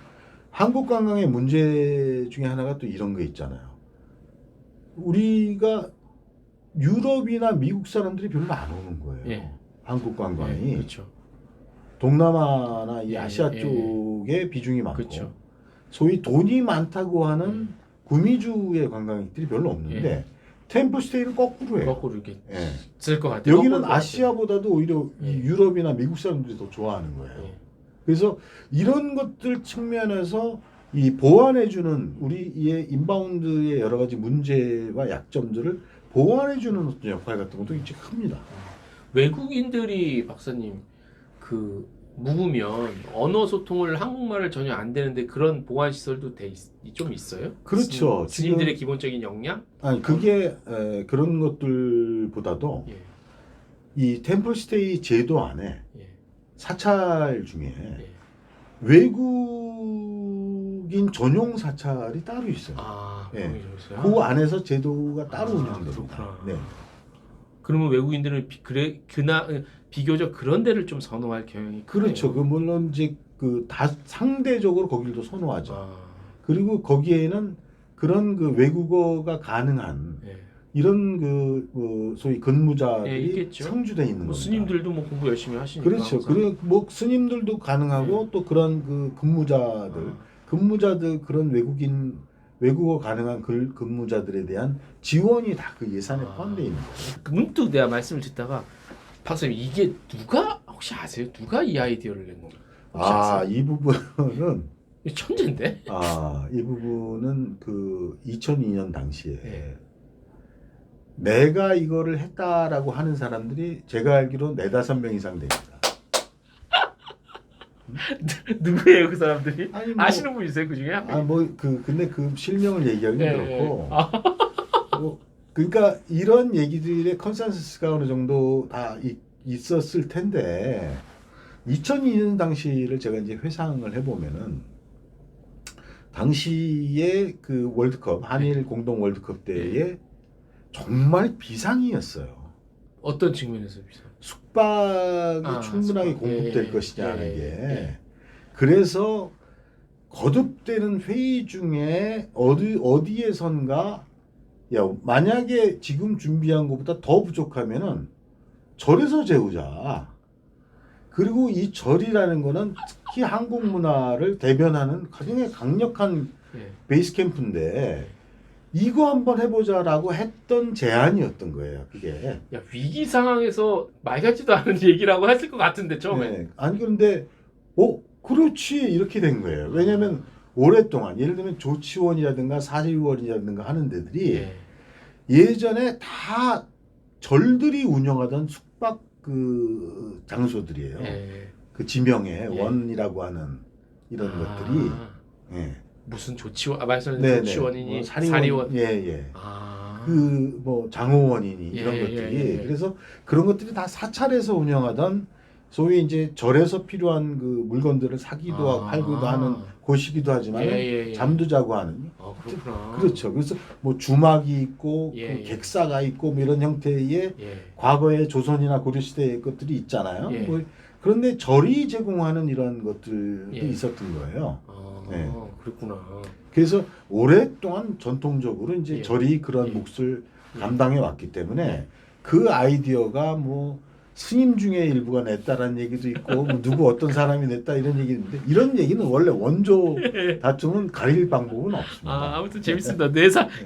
한국 관광의 문제 중에 하나가 또 이런 거 있잖아요. 우리가 유럽이나 미국 사람들이 별로 안 오는 거예요. 예. 한국 관광이. 그렇죠. 동남아나 이 예, 아시아 예, 쪽에 비중이 많고 그렇죠. 소위 돈이 많다고 하는 구미주의 관광객들이 별로 없는데 템플스테이는 거꾸로예요. 거꾸로 이렇게 예. 쓸 것 같아요. 여기는 거꾸로 아시아보다도 오히려 이 예. 유럽이나 미국 사람들이 더 좋아하는 거예요. 예. 그래서 이런 것들 측면에서 이 보완해주는 우리의 인바운드의 여러 가지 문제와 약점들을 보완해주는 어떤 역할 같은 것도 굉장히 큽니다. 외국인들이 박사님 그 묵으면 언어 소통을 한국말을 전혀 안 되는데 그런 보안 시설도 좀 있어요? 그렇죠. 스님들의 기본적인 역량? 아니 그게 그런 것들보다도 예. 이 템플스테이 제도 안에 예. 사찰 중에 예. 외국인 전용 사찰이 따로 있어요. 그런 게 있어요? 그 안에서 제도가 따로 운영됩니다. 그렇구나. 네. 그러면 외국인들은 비교적 그런 데를 좀 선호할 경향이 그렇죠. 크네요. 물론 이제 다 상대적으로 거기를 더 선호하죠. 아, 그리고 거기에는 그런 그 외국어가 가능한 예. 이런 소위 근무자들이 예, 있겠죠. 상주돼 있는 겁니다. 스님들도 뭐 공부 열심히 하시니까. 그렇죠. 항상. 그리고 뭐 스님들도 가능하고 또 그런 그 근무자들 그런 외국어 가능한 근무자들에 대한 지원이 다 그 예산에 포함되어 있는 거예요. 문득 내가 말씀을 듣다가 박사님 이게 누가 혹시 아세요? 누가 이 아이디어를 낸 건가요? 혹시 아세요? 이 부분은 이거 천재인데? 이 부분은 그 2002년 당시에 예. 내가 이거를 했다라고 하는 사람들이 제가 알기로 4-5명 이상 됩니다. 누구예요 그 사람들이? 아니, 뭐, 아시는 분 있어요 그 중에? 근데 그 실명을 얘기하기는 예, 그렇고, 예. 뭐, 그러니까 이런 얘기들의 컨센서스가 어느 정도 다 있었을 텐데, 2002년 당시를 제가 이제 회상을 해보면은, 당시에 그 월드컵, 한일 공동 월드컵 때에 정말 비상이었어요. 어떤 측면에서 비싸? 숙박이 충분하게 숙박. 공급될 예, 것이냐는 예, 게. 예. 그래서 거듭되는 회의 중에 어디에선가 야 만약에 지금 준비한 것보다 더 부족하면은 절에서 재우자. 그리고 이 절이라는 거는 특히 한국 문화를 대변하는 가장 강력한 예. 베이스 캠프인데 이거 한번 해보자라고 했던 제안이었던 거예요. 그게. 야 위기 상황에서 말 같지도 않은 얘기라고 했을 것 같은데 처음에. 네. 아니 그런데 그렇지 이렇게 된 거예요. 왜냐하면 오랫동안 예를 들면 조치원이라든가 사리원이라든가 하는 데들이 예. 예전에 다 절들이 운영하던 숙박 그 장소들이에요. 예. 그 지명에 예. 원이라고 하는 이런 것들이 예. 무슨 조치원 말씀하신 네네. 조치원이니 뭐 사리원. 예예. 아. 그 뭐 장호원이니 예, 이런 예, 것들이 예, 예. 그래서 그런 것들이 다 사찰에서 운영하던 소위 이제 절에서 필요한 그 물건들을 사기도 하고 팔기도 하는 곳이기도 하지만 예. 잠도 자고 하는 그렇구나. 그렇죠. 그래서 뭐 주막이 있고 예, 그 예. 객사가 있고 뭐 이런 형태의 예. 과거의 조선이나 고려 시대의 것들이 있잖아요. 예. 뭐 그런데 절이 제공하는 이런 것들도 예. 있었던 거예요. 네. 그렇구나. 그래서 오랫동안 전통적으로 이제 예. 절이 그런 예. 몫을 예. 감당해 왔기 때문에 그 아이디어가 뭐 스님 중에 일부가 냈다라는 얘기도 있고 뭐 누구 어떤 사람이 냈다 이런 얘기인데 이런 얘기는 원래 원조 다툼은 가릴 방법은 없습니다. 아무튼 재밌습니다.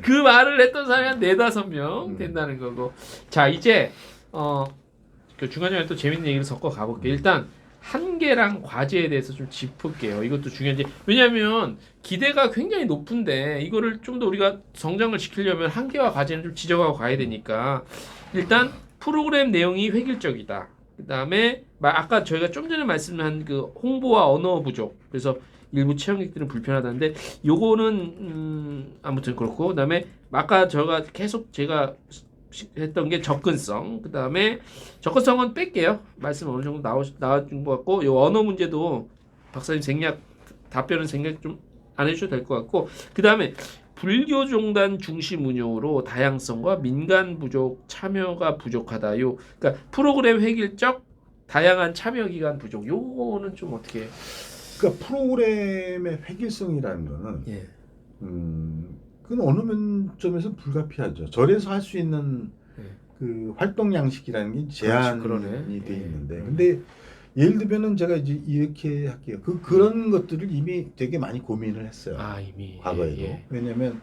그 말을 했던 사람이 한 4-5명 된다는 거고. 자 이제 그 중간중간에 또 재밌는 얘기를 섞어 가볼게요. 일단 한계랑 과제에 대해서 좀 짚을게요. 이것도 중요한지 왜냐하면 기대가 굉장히 높은데 이거를 좀 더 우리가 성장을 시키려면 한계와 과제는 좀 지적하고 가야 되니까 일단 프로그램 내용이 획일적이다. 그 다음에 아까 저희가 좀 전에 말씀한 그 홍보와 언어 부족. 그래서 일부 체험객들은 불편하다는데 요거는 아무튼 그렇고 그다음에 아까 제가 계속 제가 했던 게 접근성. 그다음에 접근성은 뺄게요. 말씀 어느 정도 나와준 것 같고 요 언어 문제도 박사님 답변은 생략 좀 안 해주셔도 될 것 같고 그다음에 불교종단 중심 운영으로 다양성과 민간 부족 참여가 부족하다. 그러니까 프로그램 획일적 다양한 참여 기간 부족. 요거는 좀 어떻게? 그러니까 프로그램의 획일성이라는 거는 예. 그건 어느 면점에서 불가피하죠. 절에서 할 수 있는 그 활동 양식이라는 게 제한이 그러네. 돼 있는데, 근데 예를 들면은 제가 이제 이렇게 할게요. 그런 것들을 이미 되게 많이 고민을 했어요. 이미 과거에도. 왜냐면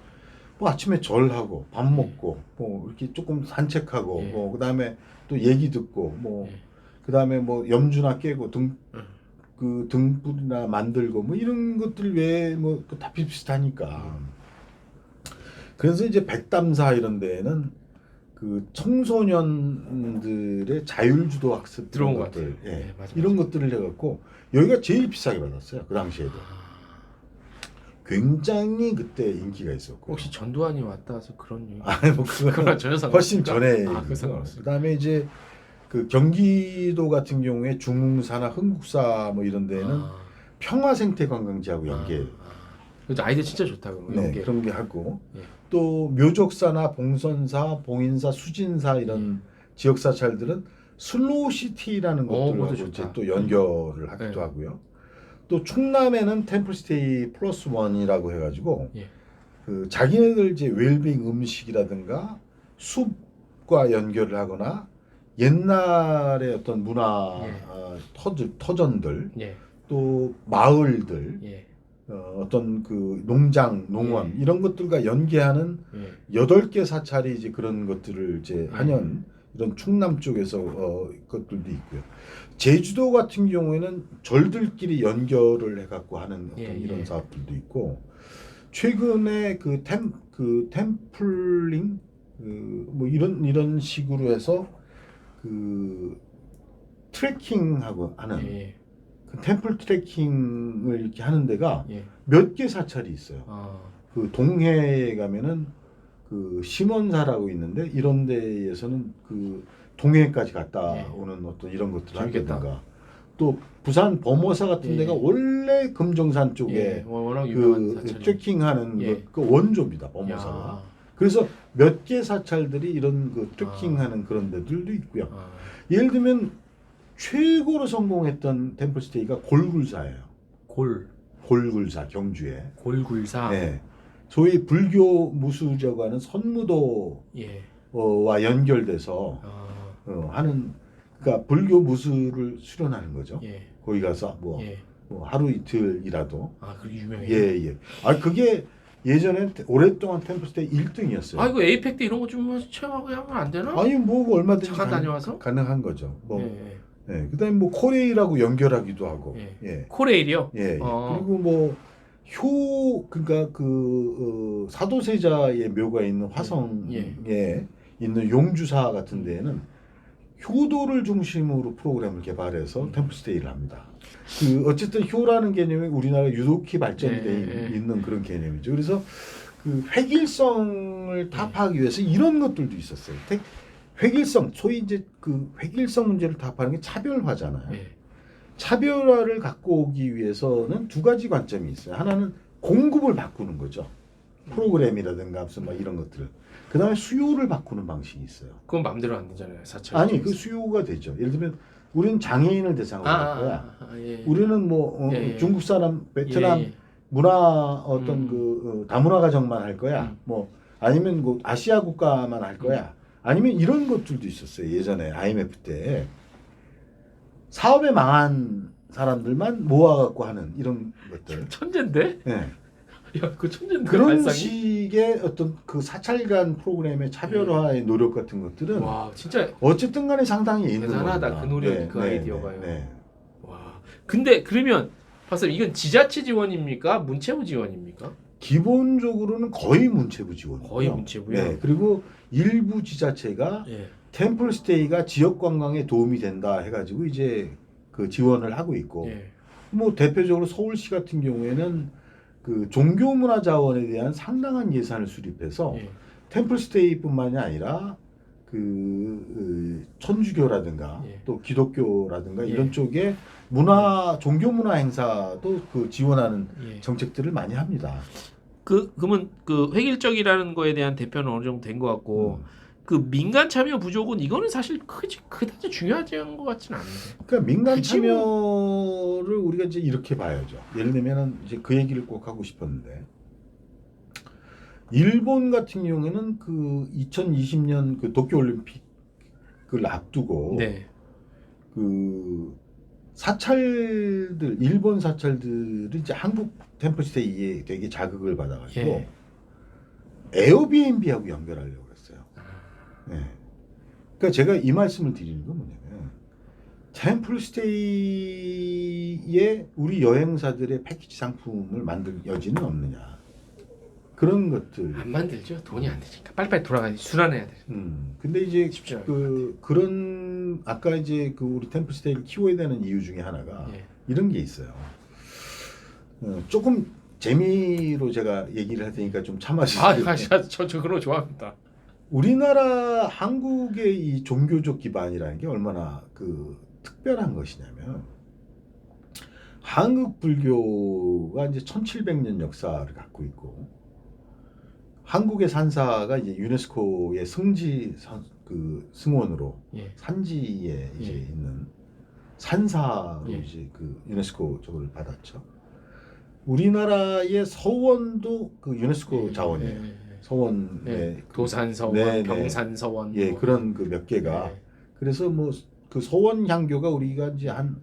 뭐 아침에 절하고 밥 먹고 뭐 이렇게 조금 산책하고 뭐 그다음에 또 얘기 듣고 뭐 그다음에 뭐 염주나 깨고 그 등불이나 만들고 뭐 이런 것들 외에 뭐 다 비슷하니까. 그래서 이제 백담사 이런 데에는 그 청소년들의 자율주도 학습 들어온 것 것들, 같아요. 네, 맞아. 이런 것들을 해갖고 여기가 제일 비싸게 받았어요. 그 당시에도. 굉장히 그때 인기가 있었고. 혹시 전두환이 왔다 와서 그런 얘기? 뭐 그건 전혀 상관없습니까? 훨씬 전에. 그 상관없습니다. 그다음에 이제 그 경기도 같은 경우에 중흥사나 흥국사 뭐 이런 데는 평화생태관광지하고 연계. 그래서 아이디어 진짜 좋다 그런 게. 그런 게 하고 또 묘족사나 봉선사, 봉인사, 수진사 이런 지역 사찰들은 슬로우시티라는 것들하고 이제 또 연결을 하기도 하고요. 또 충남에는 템플스테이 플러스 원이라고 해가지고 그 자기네들 이제 웰빙 음식이라든가 숲과 연결을 하거나 옛날의 어떤 문화 터전들 또 마을들 어떤 그 농장, 농원 이런 것들과 연계하는 8개 사찰이 이제 그런 것들을 이제 하는 이런 충남 쪽에서 것들도 있고요. 제주도 같은 경우에는 절들끼리 연결을 해갖고 하는 어떤 예, 이런 예. 사업들도 있고 최근에 그 템플링 뭐 이런 식으로 해서 그 트레킹하고 하는 예. 그 템플 트레킹을 이렇게 하는 데가 예. 몇 개 사찰이 있어요. 아. 그 동해에 가면은 그 심원사라고 있는데 이런 데에서는 그 동해까지 갔다 예. 오는 어떤 이런 것들을 재밌겠다. 한다든가 또 부산 범어사 같은 예, 데가 예. 원래 금정산 예. 쪽에 워낙 유명한 그 사찰이. 트레킹하는 예. 그 원조입니다. 범어사가. 야. 그래서 몇 개 사찰들이 이런 그 아. 트레킹하는 그런 데들도 있고요. 아. 예를 들면 최고로 성공했던 템플스테이가 골굴사예요. 골굴사 경주에. 골굴사. 네. 소위 불교 무수라고 하는 선무도와 예. 연결돼서 아. 하는 그러니까 불교 무수를 수련하는 거죠. 예. 거기 가서 뭐 예. 하루 이틀이라도. 아, 그게 유명해요. 예, 예. 아 그게 예전에 오랫동안 템플스테이 1등이었어요. 아, 이거 에이펙 때 이런 거 좀 체험하고 하면 안 되나? 아니 뭐 얼마든지 잠깐 다녀와서? 가능한 거죠. 뭐 예. 예. 그다음에 뭐 코레일하고 연결하기도 하고. 예. 예. 코레일이요? 예. 예. 어. 그리고 뭐 그러니까 사도세자의 묘가 있는 화성에 예. 있는 용주사 같은 데에는 효도를 중심으로 프로그램을 개발해서 템플스테이를 합니다. 그 어쨌든 효라는 개념이 우리나라 유독히 발전이 돼 있는 그런 개념이죠. 그래서 그 획일성을 타파하기 위해서 이런 것들도 있었어요. 획일성, 소위 이제 그 획일성 문제를 타파하는 게 차별화잖아요. 예. 차별화를 갖고 오기 위해서는 두 가지 관점이 있어요. 하나는 공급을 바꾸는 거죠. 프로그램이라든가 무슨 막 이런 것들을. 그 다음에 수요를 바꾸는 방식이 있어요. 그건 마음대로 안 되잖아요. 사찰. 아니 그 수요가 되죠. 예를 들면 우리는 장애인을 대상으로 할 거야. 예. 우리는 뭐 예. 중국 사람, 베트남 예. 문화 어떤 다문화 가정만 할 거야. 뭐 아니면 뭐 아시아 국가만 할 거야. 아니면 이런 것들도 있었어요. 예전에 IMF 때 사업에 망한 사람들만 모아갖고 하는 이런 것들. 천재인데? 예. 야, 그 천재인데. 그런 발상이? 식의 어떤 그 사찰간 프로그램의 차별화의 노력 같은 것들은 와, 진짜 어쨌든 간에 상당히 있는 대단하다. 겁니다. 그 노력이, 그 아이디어가요. 네. 와. 근데 그러면 박사님 이건 지자체 지원입니까? 문체부 지원입니까? 기본적으로는 거의 문체부 지원이고요. 거의 문체부요. 네. 그리고 일부 지자체가 예. 템플스테이가 지역 관광에 도움이 된다 해가지고 이제 그 지원을 하고 있고, 예. 뭐 대표적으로 서울시 같은 경우에는 그 종교문화 자원에 대한 상당한 예산을 수립해서 예. 템플스테이뿐만이 아니라 천주교라든가 예. 또 기독교라든가 예. 이런 쪽에 종교문화 행사도 그 지원하는 예. 정책들을 많이 합니다. 그러면 그 획일적이라는 거에 대한 대표는 어느 정도 된 것 같고 그 민간 참여 부족은 이거는 사실 그다지 중요하지 않은 것 같지는 않은데. 그러니까 민간 굳이 뭐- 참여를 우리가 이제 이렇게 봐야죠. 예를 들면은 이제 그 얘기를 꼭 하고 싶었는데 일본 같은 경우에는 그 2020년 그 도쿄 올림픽을 앞두고 네. 그 일본 사찰들이 이제 한국 템플스테이에 되게 자극을 받아가지고 예. 에어비앤비하고 연결하려고 그랬어요. 네. 그러니까 제가 이 말씀을 드리는 건 뭐냐면 템플스테이에 우리 여행사들의 패키지 상품을 만들 여지는 없느냐 그런 것들. 안 만들죠. 돈이 안 되니까 빨리빨리 돌아가야지. 순환해야 돼. 근데 이제 쉽지 않아요. 그런 아까 이제 그 우리 템플스테이를 키워야 되는 이유 중에 하나가 예. 이런 게 있어요. 조금 재미로 제가 얘기를 할 테니까 좀 참아주세요. 저 그런 거 좋아합니다. 우리나라 한국의 이 종교적 기반이라는 게 얼마나 그 특별한 것이냐면 한국 불교가 이제 1700년 역사를 갖고 있고 한국의 산사가 이제 유네스코의 승원으로 예. 산지에 이제 예. 있는 산사로 예. 이제 그 유네스코 저걸 받았죠. 우리나라의 서원도 그 유네스코 자원이에요. 서원의 네. 그 도산서원, 네, 네. 병산서원, 예, 뭐. 그런 그 몇 개가. 네. 그래서 뭐 그 서원 향교가 우리가 이제 한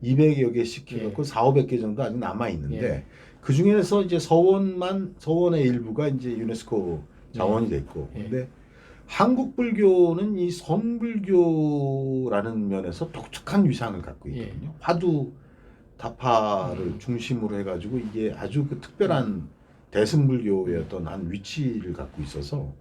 200여 개씩 해갖고 4,500개 정도 아직 남아 있는데 예. 그 중에서 이제 서원의 일부가 이제 유네스코 자원이 됐고 예. 근데 한국 불교는 이 선불교라는 면에서 독특한 위상을 갖고 예. 있거든요. 화두 다파를 중심으로 해가지고 이게 아주 그 특별한 대승불교의 어떤 한 위치를 갖고 있어서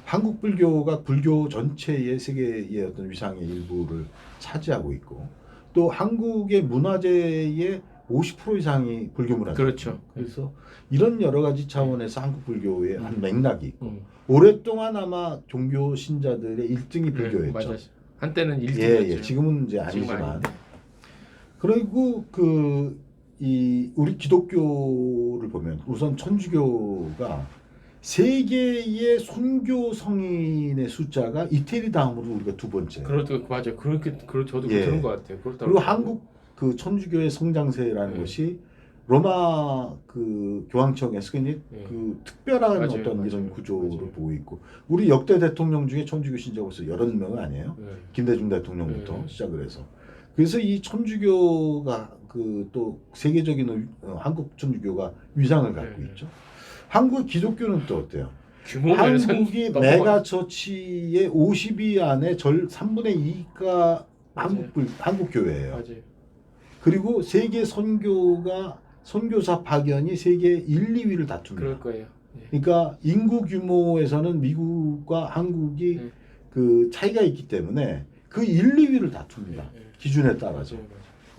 한국 불교가 불교 전체의 세계의 어떤 위상의 일부를 차지하고 있고 또 한국의 문화재의 50% 이상이 불교 문화재. 그렇죠. 그래서 이런 여러 가지 차원에서 한국 불교의 한 맥락이 있고 오랫동안 아마 종교 신자들의 1등이 불교였죠. 맞아. 한때는 1등이었죠. 예, 지금은 이제 아니지만. 그리고 이 우리 기독교를 보면 우선 천주교가 세계의 선교 성인의 숫자가 이태리 다음으로 우리가 두 번째. 그렇죠, 맞아요. 그렇게 저도 예. 들은 것 같아요. 그리고 한국 그 천주교의 성장세라는 것이 로마 그 교황청에서 굉장히 그 특별한 맞아요, 어떤 맞아요, 이런 구조를 맞아요. 보고 있고 우리 역대 대통령 중에 천주교 신자가 벌써 80명 아니에요? 김대중 대통령부터 시작을 해서 그래서 이 천주교가 그 또 세계적인 한국 천주교가 위상을 갖고 있죠. 한국 기독교는 또 어때요? 한국이 메가처치의 50위 안에 3분의 2가 한국 교회예요. 맞아요. 그리고 세계 선교사 파견이 세계 1, 2위를 다툽니다. 그럴 거예요. 그러니까 인구 규모에서는 미국과 한국이 그 차이가 있기 때문에 그 1, 2위를 다툽니다. 기준에 따라서.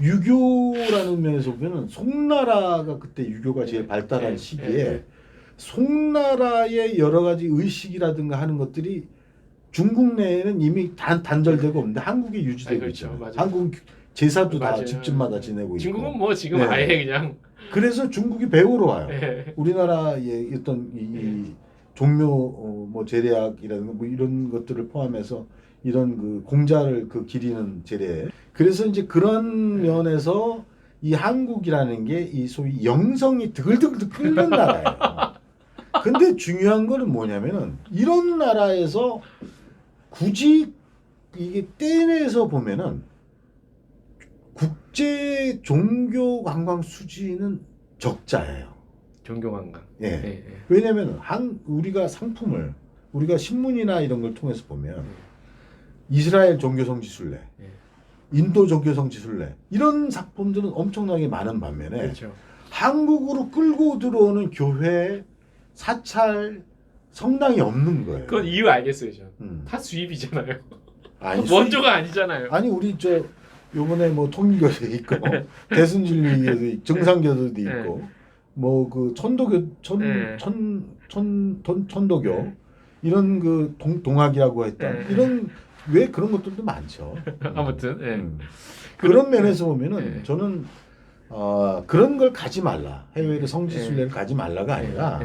유교라는 면에서 보면 송나라가 그때 유교가 제일 발달한 시기에 송나라의 여러 가지 의식이라든가 하는 것들이 중국 내에는 이미 단절되고 없는데 한국에 유지되고 있죠. 한국 제사도 다 집집마다 지내고 있고. 중국은 뭐 지금 아예 그냥. 그래서 중국이 배우러 와요. 우리나라의 어떤 이 종묘 뭐 제례학이라든가 뭐 이런 것들을 포함해서 이런 그 공자를 그 기리는 제례. 그래서 이제 그런 면에서 이 한국이라는 게 이 소위 영성이 드글드글 끓는 나라예요. 근데 중요한 거는 뭐냐면은 이런 나라에서 굳이 이게 떼내서 보면은 국제 종교 관광 수지는 적자예요. 종교 관광. 예. 왜냐면 우리가 상품을 우리가 신문이나 이런 걸 통해서 보면 이스라엘 종교성 지순례, 인도 종교성 지순례 이런 작품들은 엄청나게 많은 반면에 그렇죠. 한국으로 끌고 들어오는 교회, 사찰, 성당이 없는 거예요. 그건 이유 알겠어요, 저는. 다 수입이잖아요. 아니, 원조가 아니잖아요. 아니 우리 요번에 뭐 통일교도 있고 대순진리교도 있고 정상교도도 있고 뭐 그 천도교 이런 그 동학이라고 했던 이런 왜 그런 것들도 많죠. 아무튼 그런 면에서 보면은 저는 그런 걸 가지 말라. 해외로 성지순례를 가지 말라가 아니라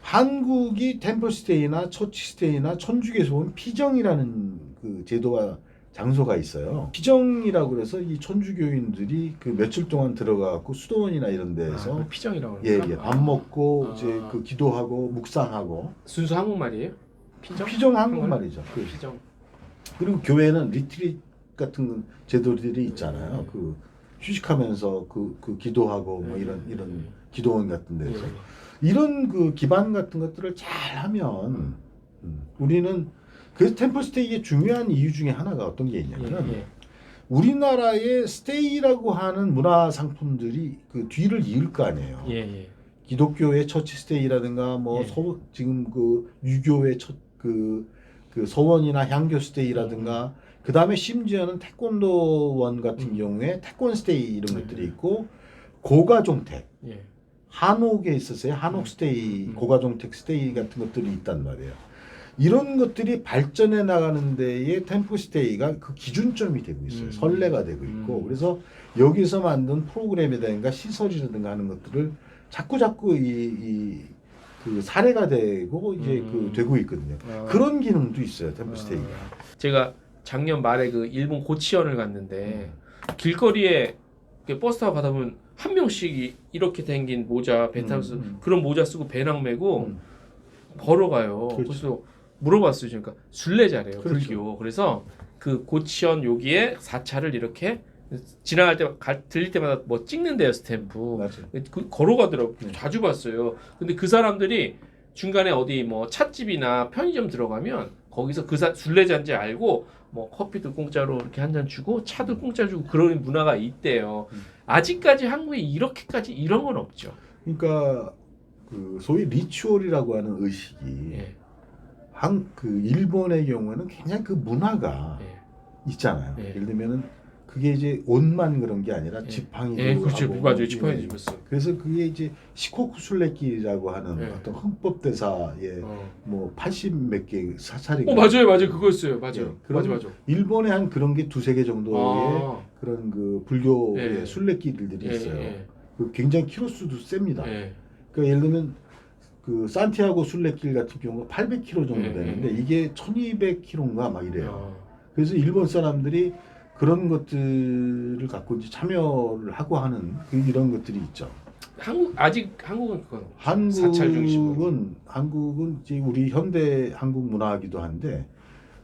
한국이 템플스테이나 처치스테이나 천주교에서 보면 피정이라는 그 제도가 장소가 있어요. 피정이라고 그래서 이 천주교인들이 그 며칠 동안 들어가고 수도원이나 이런 데에서 피정이라고 그러니까? 밥 먹고 이제 그 기도하고 묵상하고. 순수 한국말이에요? 피정 한국말이죠. 피정. 그리고 교회는 리트릿 같은 제도들이 있잖아요. 그 휴식하면서 그 기도하고 뭐 이런 기도원 같은 데서 이런 그 기반 같은 것들을 잘 하면 우리는 그래서 템플스테이의 중요한 이유 중에 하나가 어떤 게 있냐면 우리나라의 스테이라고 하는 문화 상품들이 그 뒤를 이을 거 아니에요. 기독교의 처치 스테이라든가 뭐 지금 그 유교의 그 서원이나 향교 스테이라든가 그 다음에 심지어는 태권도원 같은 경우에 태권 스테이 이런 것들이 있고 고가종택 한옥에 있었어요. 한옥 스테이 고가종택 스테이 같은 것들이 있단 말이에요. 이런 것들이 발전해 나가는 데에 템플스테이가 그 기준점이 되고 있어요. 선례가 되고 있고 그래서 여기서 만든 프로그램이라든가 시설이라든가 하는 것들을 자꾸 그 사례가 되고 이제 그 되고 있거든요. 그런 기능도 있어요. 템플스테이가. 제가 작년 말에 그 일본 고치현을 갔는데 길거리에 버스 타고 가다 보면 한 명씩 이렇게 생긴 모자, 배 타면서 그런 모자 쓰고 배낭 메고 걸어가요. 그래서 물어봤어요. 그러니까 순례자래요. 불교. 그래서 그 고치현 여기에 사찰을 이렇게 지나갈 때 들릴 때마다 뭐 찍는데요, 스탬프. 그 걸어가더라고. 자주 봤어요. 근데 그 사람들이 중간에 어디 뭐 찻집이나 편의점 들어가면 거기서 그 순례자인지 알고 뭐 커피도 공짜로 이렇게 한 잔 주고 차도 공짜 주고 그런 문화가 있대요. 아직까지 한국에 이렇게까지 이런 건 없죠. 그러니까 그 소위 리추얼이라고 하는 의식이 예. 그 일본의 경우에는 굉장히 그 문화가 예. 있잖아요. 예. 예를 들면은 그게 이제 옷만 그런 게 아니라 예. 지팡이도 예, 그렇죠. 하고 맞아요. 지팡이 집었어. 그래서 그게 이제 시코쿠 술래길이라고 하는 예. 어떤 헌법 대사에 뭐 80 몇 개 사찰이 맞아요, 맞아요. 그거였어요. 맞아요. 예. 맞아, 그런 맞아. 일본에 한 그런 게 두세 개 정도의 그런 그 불교의 예. 순례길들이 예, 있어요. 예, 그 굉장히 키로수도 셉니다. 예. 그러니까 예를 들면 그 산티아고 순례길 같은 경우가 800km 정도 예, 되는데 예. 이게 1200km인가 막 이래요. 어. 그래서 일본 사람들이 그런 것들을 갖고 이제 참여를 하고 하는 이런 것들이 있죠. 아직 한국은 그건 없죠. 사찰 중심으로. 한국은 이제 우리 현대 한국 문화이기도 한데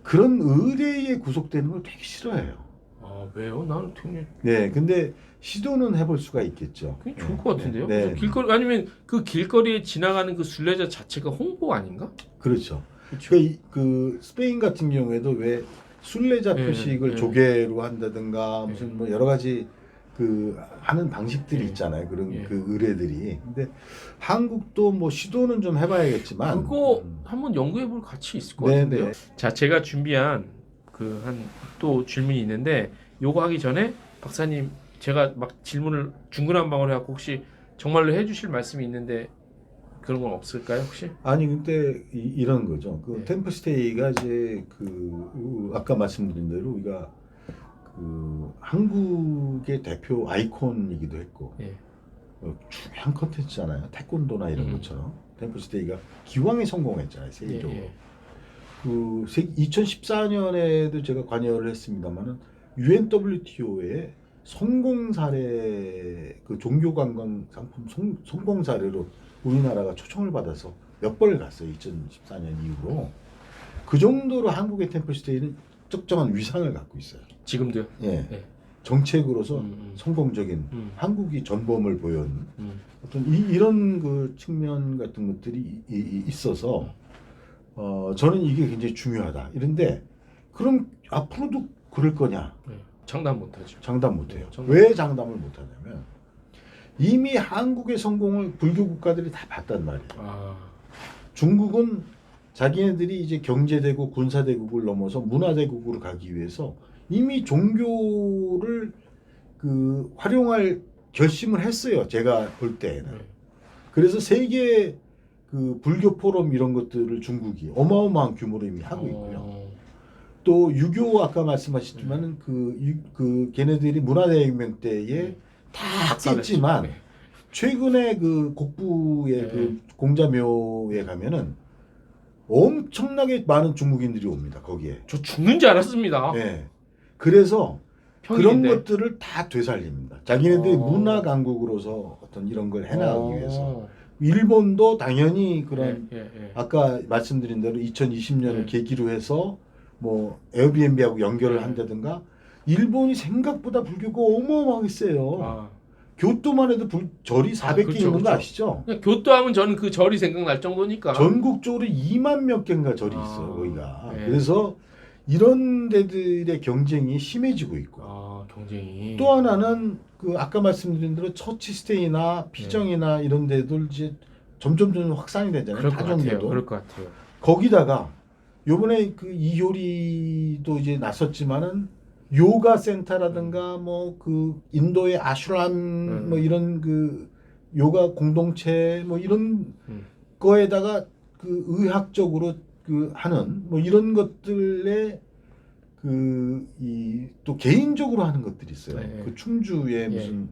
그런 의례에 구속되는 걸 되게 싫어해요. 아, 왜요? 나는 되게 네, 근데 시도는 해볼 수가 있겠죠. 그게 좋을 것 같은데요. 네, 그래서 길거리 아니면 그 길거리에 지나가는 그 순례자 자체가 홍보 아닌가? 그렇죠. 그렇죠. 그 스페인 같은 경우에도 왜 순례자 예, 표식을 예. 조개로 한다든가 예. 무슨 뭐 여러 가지 그 하는 방식들이 예. 있잖아요. 그런 예. 그 의례들이. 근데 한국도 뭐 시도는 좀 해봐야겠지만 그거 한번 연구해 볼 가치 있을 것 네네. 같은데요. 자, 제가 준비한 그 한 또 질문이 있는데 요거 하기 전에 박사님 제가 막 질문을 중구난방으로 해갖고 혹시 정말로 해주실 말씀이 있는데 그런 건 없을까요 혹시? 아니 근데 이런 거죠. 그 네. 템플스테이가 이제 그 아까 말씀드린 대로 우리가 그 한국의 대표 아이콘이기도 했고 예. 중요한 컨텐츠잖아요. 태권도나 이런 것처럼 템플스테이가 기왕에 성공했잖아요. 세계적으로. 예. 그 2014년에도 제가 관여를 했습니다만은 UNWTO의 성공 사례 그 종교 관광 상품 성공 사례로 우리나라가 초청을 받아서 몇 번을 갔어요. 2014년 이후로. 그 정도로 한국의 템플스테이는 특정한 위상을 갖고 있어요. 지금도요? 예. 네. 정책으로서 성공적인 한국이 전범을 보여준 어떤 이런 그 측면 같은 것들이 있어서 저는 이게 굉장히 중요하다. 이런데 그럼 앞으로도 그럴 거냐? 네. 장담 못하죠. 장담 못해요. 장담. 왜 장담을 못하냐면 이미 한국의 성공을 불교 국가들이 다 봤단 말이에요. 아. 중국은 자기네들이 이제 경제대국, 군사대국을 넘어서 문화대국으로 가기 위해서 이미 종교를 그 활용할 결심을 했어요. 제가 볼 때에는. 네. 그래서 세계 그 불교 포럼 이런 것들을 중국이 어마어마한 규모로 이미 하고 있고요. 또 유교 아까 말씀하셨지만은 그 걔네들이 문화대혁명 때에 다 찢지만 네. 최근에 그 곡부의 그 공자묘에 가면은 엄청나게 많은 중국인들이 옵니다. 거기에. 저 죽는 줄 알았습니다. 네. 그래서 평일인데. 그런 것들을 다 되살립니다. 자기네들이 문화 강국으로서 어떤 이런 걸 해나가기 위해서. 일본도 당연히 그런 아까 말씀드린 대로 2020년을 계기로 해서 뭐 에어비앤비하고 연결을 한다든가 일본이 생각보다 불교가 어마어마하게 세요. 교토만 해도 절이 400개 그렇죠, 있는 거 그렇죠. 아시죠? 그냥 교토하면 저는 그 절이 생각날 정도니까. 전국적으로 2만 몇 개인가 절이 있어요. 거기가. 네. 그래서 이런 데들의 경쟁이 심해지고 있고 경쟁이. 또 하나는 그 아까 말씀드린 대로 처치스테이나 피정이나 이런 데들 이제 점점 확산이 되잖아요. 그럴 것 같아요. 타종교도. 그럴 것 같아요. 거기다가 요번에 그 이효리도 이제 났었지만은 요가 센터라든가 뭐 그 인도의 아슈람 뭐 이런 그 요가 공동체 뭐 이런 거에다가 그 의학적으로 그 하는 뭐 이런 것들에 그 이 또 개인적으로 하는 것들이 있어요. 네. 그 충주에 무슨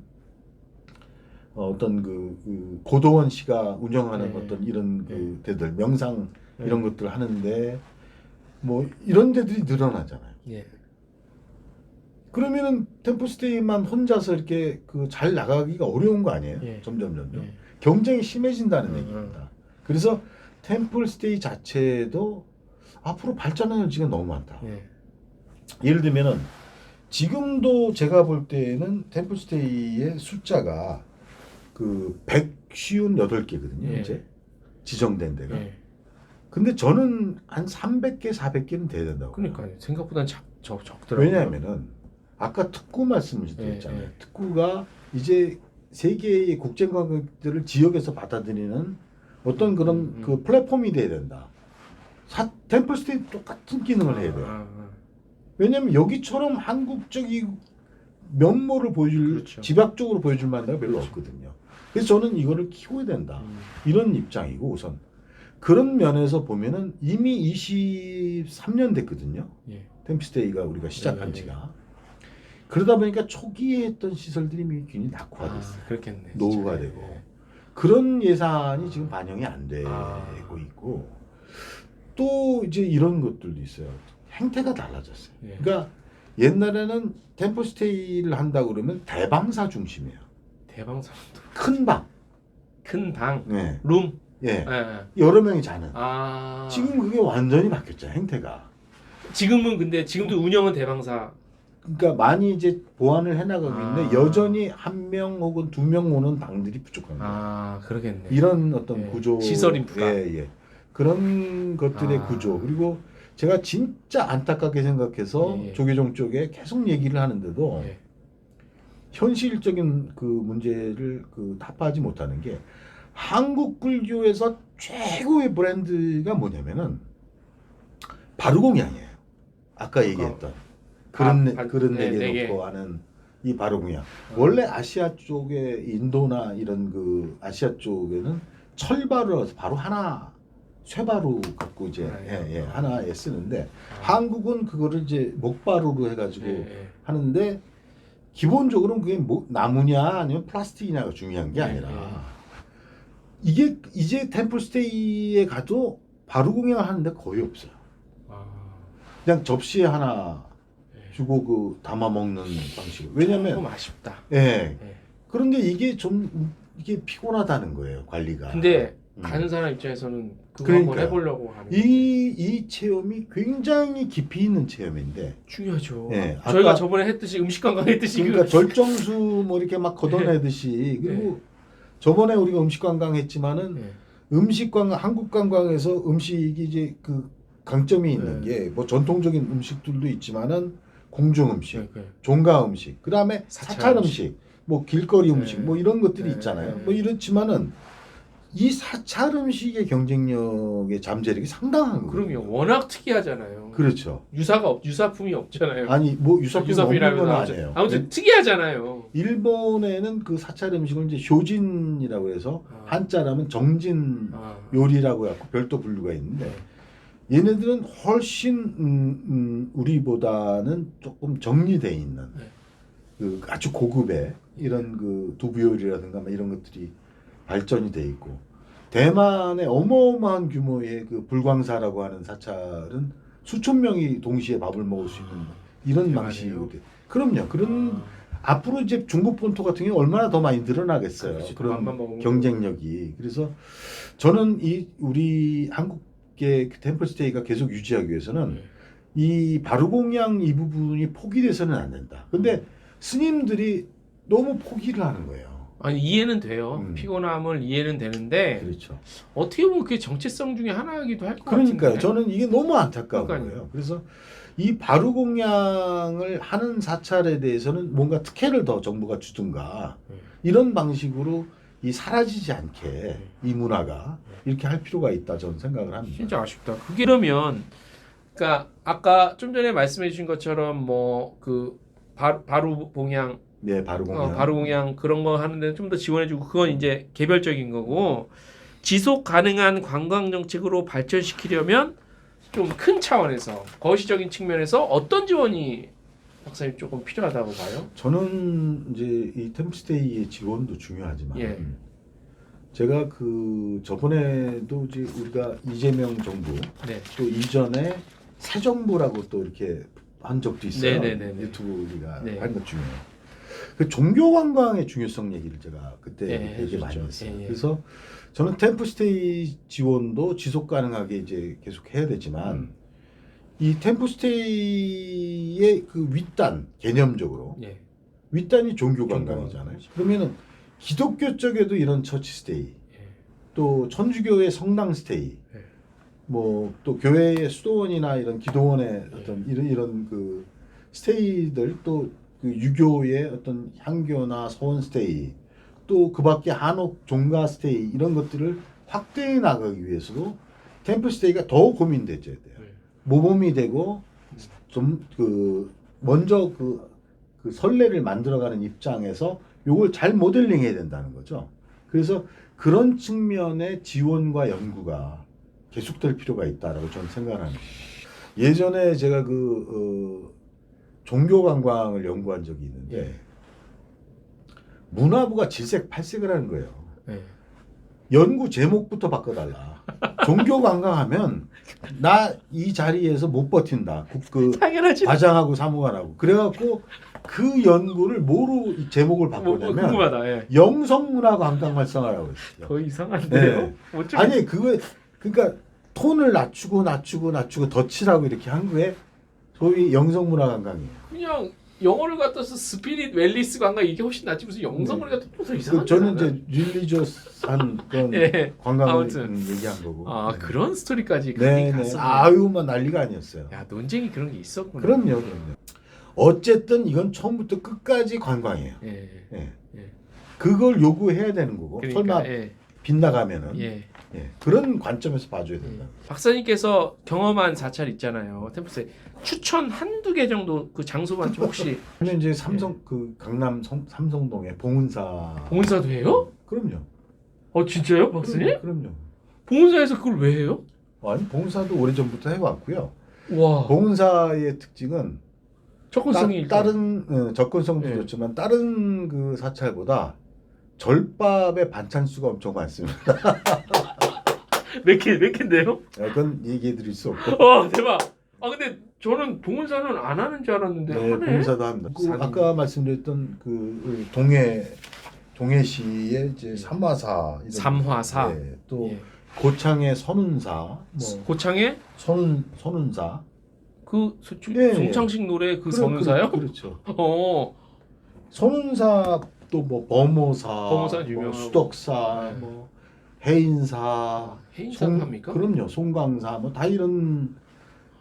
어떤 그 고도원 씨가 운영하는 어떤 이런 그 데들 명상 이런 것들 하는데 뭐 이런 데들이 늘어나잖아요. 예. 그러면은 템플스테이만 혼자서 이렇게 그 잘 나가기가 어려운 거 아니에요? 예. 점점 예. 경쟁이 심해진다는 얘기입니다. 그래서 템플스테이 자체도 앞으로 발전할 여지가 너무 많다. 예. 예를 들면은 지금도 제가 볼 때는 템플스테이의 숫자가 그 158개거든요. 예. 이제 지정된 데가. 예. 근데 저는 한 300개, 400개는 돼야 된다고. 그러니까요. 생각보다 적더라고요. 왜냐하면은 아까 특구 말씀을 드렸잖아요. 예. 특구가 이제 세계의 국제 관광객들을 지역에서 받아들이는 어떤 그런 그 플랫폼이 돼야 된다. 템플스테이 똑같은 기능을 해야 돼요. 왜냐하면 여기처럼 한국적인 면모를 보여줄 그렇죠. 집약적으로 보여줄 만한 데가 별로 없거든요. 그래서 저는 이거를 키워야 된다. 이런 입장이고 우선 그런 면에서 보면은 이미 23년 됐거든요. 예. 템플스테이가 우리가 시작한 예. 지가. 그러다 보니까 초기에 했던 시설들이 굉장히 낙후화됐어요. 그렇겠네. 노후가 진짜. 되고 그런 예산이 지금 반영이 안 되고 있고 또 이제 이런 것들도 있어요. 행태가 달라졌어요. 예. 그러니까 옛날에는 템플스테이를 한다 그러면 대방사 중심이에요. 대방사도 큰 방, 큰 방, 네. 룸. 예, 예. 여러 명이 자는. 아. 지금 그게 완전히 바뀌었죠. 행태가. 지금은 근데 지금도 운영은 대방사. 그러니까 많이 이제 보완을 해나가고 있는데 아. 여전히 한 명 혹은 두 명 오는 방들이 부족한 거예요. 아, 그러겠네. 이런 어떤 예. 구조, 시설 인프라. 예. 그런 것들의 구조. 그리고 제가 진짜 안타깝게 생각해서 예. 조계종 쪽에 계속 얘기를 하는데도 예. 현실적인 그 문제를 타파하지 못하는 게 한국 불교에서 최고의 브랜드가 뭐냐면은 바루공양이에요. 아까 얘기했던 그런 내게 놓고 하는 이 바루공양. 원래 아시아 쪽에 인도나 이런 그 아시아 쪽에는 철바루라서 바로 하나 쇠바루 갖고 이제 하나에 쓰는데 한국은 그거를 이제 목바루로 해가지고 하는데 기본적으로는 그게 뭐 나무냐 아니면 플라스틱이냐가 중요한 게 아니라 이게 이제 템플스테이에 가도 바루공양을 하는데 거의 없어요. 그냥 접시에 하나 주고 그 담아 먹는 방식. 왜냐면 조금 아쉽다. 예. 그런데 이게 좀 이게 피곤하다는 거예요, 관리가. 근데 가는 사람 입장에서는 그거 그러니까요. 한번 해보려고 하는. 이 체험이 굉장히 깊이 있는 체험인데. 중요하죠. 예. 저희가 아까 저번에 했듯이 음식 관광 했듯이 그러니까 절정수 뭐 이렇게 막 걷어내듯이 그리고 저번에 우리가 음식 관광 했지만은 음식 관광 한국 관광에서 음식이 이제 그 강점이 있는 게 뭐 전통적인 음식들도 있지만은 궁중 음식, 종가 음식, 그다음에 사찰 음식, 뭐 길거리 음식, 뭐 이런 것들이 있잖아요. 뭐 이렇지만은 이 사찰 음식의 경쟁력의 잠재력이 상당한 거예요. 그럼요. 워낙 특이하잖아요. 그렇죠. 유사품이 없잖아요. 아니 뭐 유사품이 없는 건 아니에요. 아무튼 특이하잖아요. 일본에는 그 사찰 음식을 이제 효진이라고 해서 한자라면 정진 요리라고 해서 별도 분류가 있는데 얘네들은 훨씬 우리보다는 조금 정리돼 있는 그 아주 고급의 이런 그 두부 요리라든가 뭐 이런 것들이 발전이 돼 있고 대만의 어마어마한 규모의 그 불광사라고 하는 사찰은 수천 명이 동시에 밥을 먹을 수 있는 이런 방식이거든요. 그럼요. 그런 앞으로 이제 중국 본토 같은 경우 얼마나 더 많이 늘어나겠어요. 그렇지, 그런 경쟁력이. 그래서 저는 이 우리 한국의 템플스테이가 계속 유지하기 위해서는 이 바루공양 이 부분이 포기돼서는 안 된다. 근데 스님들이 너무 포기를 하는 거예요. 아니 이해는 돼요. 피곤함을 이해는 되는데 그렇죠. 어떻게 보면 그게 정체성 중에 하나이기도 할 것 그러니까요. 같은데. 저는 이게 너무 안타까운 그러니까요. 거예요. 그래서 이 바루공양을 하는 사찰에 대해서는 뭔가 특혜를 더 정부가 주든가 이런 방식으로 이 사라지지 않게 이 문화가 이렇게 할 필요가 있다 저는 생각을 합니다. 진짜 아쉽다. 그게 그러면 그러니까 아까 좀 전에 말씀해 주신 것처럼 뭐 그 바루공양 네, 바루공양. 바루공양 그런 거 하는데 좀 더 지원해주고 그건 이제 개별적인 거고 지속 가능한 관광 정책으로 발전시키려면 좀 큰 차원에서 거시적인 측면에서 어떤 지원이 박사님 조금 필요하다고 봐요? 저는 이제 이 템플스테이의 지원도 중요하지만 제가 그 저번에도 이제 우리가 이재명 정부 또 이전에 새 정부라고 또 이렇게 한 적도 있어요. 유튜브 우리가 한 것 중에. 그 종교 관광의 중요성 얘기를 제가 그때 되게 많이 했어요. 그래서 저는 템플스테이 지원도 지속 가능하게 이제 계속 해야 되지만 이 템플스테이의 그 윗단 개념적으로 윗단이 종교 관광이잖아요. 그러면은 기독교 쪽에도 이런 처치 스테이, 또 천주교의 성당 스테이, 뭐 또 교회의 수도원이나 이런 기도원의 어떤 이런 그 스테이들 또 그 유교의 어떤 향교나 서원 스테이 또 그밖에 한옥 종가 스테이 이런 것들을 확대해 나가기 위해서도 템플 스테이가 더 고민돼야 돼요. 모범이 되고 좀 그 먼저 그 선례를 만들어가는 입장에서 요걸 잘 모델링해야 된다는 거죠. 그래서 그런 측면의 지원과 연구가 계속될 필요가 있다라고 저는 생각합니다. 예전에 제가 종교 관광을 연구한 적이 있는데 문화부가 질색팔색을 하는 거예요. 연구 제목부터 바꿔달라. 종교 관광하면 나 이 자리에서 못 버틴다. 당연하지. 과장하고 사무관하고 그래갖고 그 연구를 뭐로 이 제목을 바꾸냐면 궁금하다. 영성문화 관광 활성화라고 했어요. 더 이상한데요? 네. 아니 그러니까 톤을 낮추고 더 칠하고 이렇게 한 거에 소위 영성문화 관광이에요. 그냥 영어를 갖다 서 스피릿 웰리스 관광 이게 훨씬 낫지 무슨 영성을 갖다 또 이상한. 저는 이제 릴리저스한 그런 관광을 아무튼. 얘기한 거고. 그런 스토리까지 네. 갔어. 아유만 난리가 아니었어요. 야 논쟁이 그런 게 있었구나. 그럼요. 어쨌든 이건 처음부터 끝까지 관광이에요. 예. 그걸 요구해야 되는 거고. 그러니까, 설마 빗나가면은 그런 관점에서 봐줘야 된다. 박사님께서 경험한 사찰 있잖아요. 템플스테이 추천 한두 개 정도 그 장소만 좀 혹시. 근데 이제 그 강남 삼성동에 봉은사. 봉은사도 해요? 그럼요. 진짜요, 박사님? 그럼요. 봉은사에서 그걸 왜 해요? 아니 봉은사도 오래전부터 해왔고요. 와. 봉은사의 특징은 접근성이 다른 접근성도 좋지만 다른 그 사찰보다 절밥의 반찬 수가 엄청 많습니다. 몇 캔데요? 그건 얘기해 드릴 수 없고. 대박. 근데 저는 봉은사는 안 하는 줄 알았는데 네, 하네. 봉은사도 합니다. 아까 말씀드렸던 그 동해시의 이제 삼화사, 삼화사. 또 고창의 선운사, 고창의 선운사. 송창식 노래 선운사요? 그렇죠. 선운사 또 뭐 범호사, 유명하고. 수덕사, 해인사, 합니까? 그럼요. 송광사 다 이런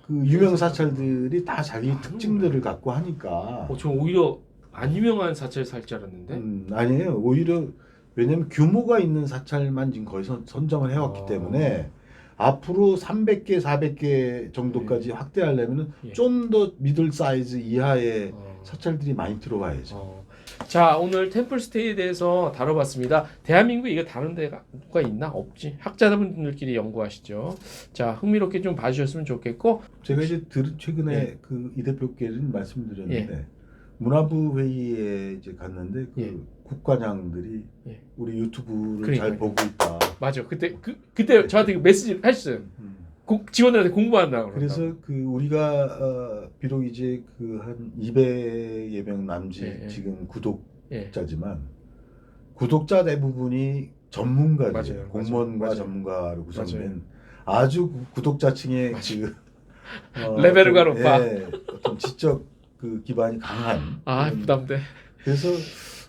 그 유명 사찰들이 다 자기 특징들을 갖고 하니까. 저 오히려 안 유명한 사찰 살 줄 알았는데. 아니에요. 오히려 왜냐면 규모가 있는 사찰만 지금 거의 선정을 해왔기 때문에 앞으로 300개, 400개 정도까지 확대하려면 좀 더 미들 사이즈 이하의 사찰들이 많이 들어와야죠. 자, 오늘 템플스테이에 대해서 다뤄봤습니다. 대한민국에 이거 다른 데가 있나? 없지. 학자분들끼리 연구하시죠. 자, 흥미롭게 좀 봐주셨으면 좋겠고. 제가 이제 최근에 그 이 대표께는 말씀드렸는데 문화부 회의에 이제 갔는데 국관장들이 우리 유튜브를 잘 보고 있다. 맞아. 그때 저한테 그 메시지를 하셨어요. 직원들한테 공부한다고. 그래서 우리가 비록 이제 한 200여 명 남짓 지금 구독자지만 구독자 대부분이 전문가들, 공무원과 전문가로 구성된 아주 구독자층의 레벨가 높아. 어떤 지적 기반이 강한. 부담돼. 그래서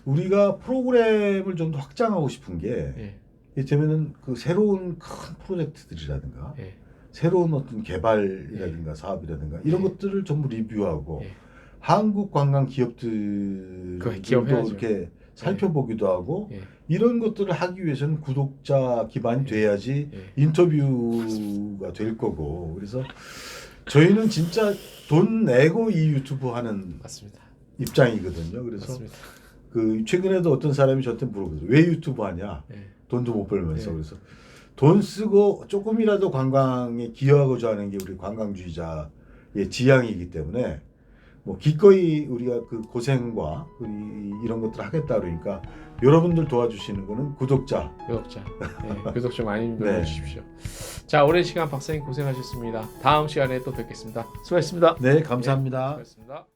우리가 프로그램을 좀 더 확장하고 싶은 게 되면은 새로운 큰 프로젝트들이라든가. 새로운 어떤 개발이라든가 사업이라든가 이런 것들을 전부 리뷰하고 한국 관광 기업들도 이렇게 살펴보기도 하고 이런 것들을 하기 위해서는 구독자 기반이 돼야지 인터뷰가 될 거고. 그래서 저희는 진짜 돈 내고 이 유튜브 하는 입장이거든요. 그래서 최근에도 어떤 사람이 저한테 물어보세요. 왜 유튜브 하냐? 돈도 못 벌면서. 그래서 돈 쓰고 조금이라도 관광에 기여하고자 하는 게 우리 관광주의자의 지향이기 때문에 기꺼이 우리가 고생과 이런 것들을 하겠다 그러니까 여러분들 도와주시는 거는 구독자 많이 눌러주십시오. 자, 오랜 시간 박사님 고생하셨습니다. 다음 시간에 또 뵙겠습니다. 수고하셨습니다. 네, 감사합니다. 수고하셨습니다.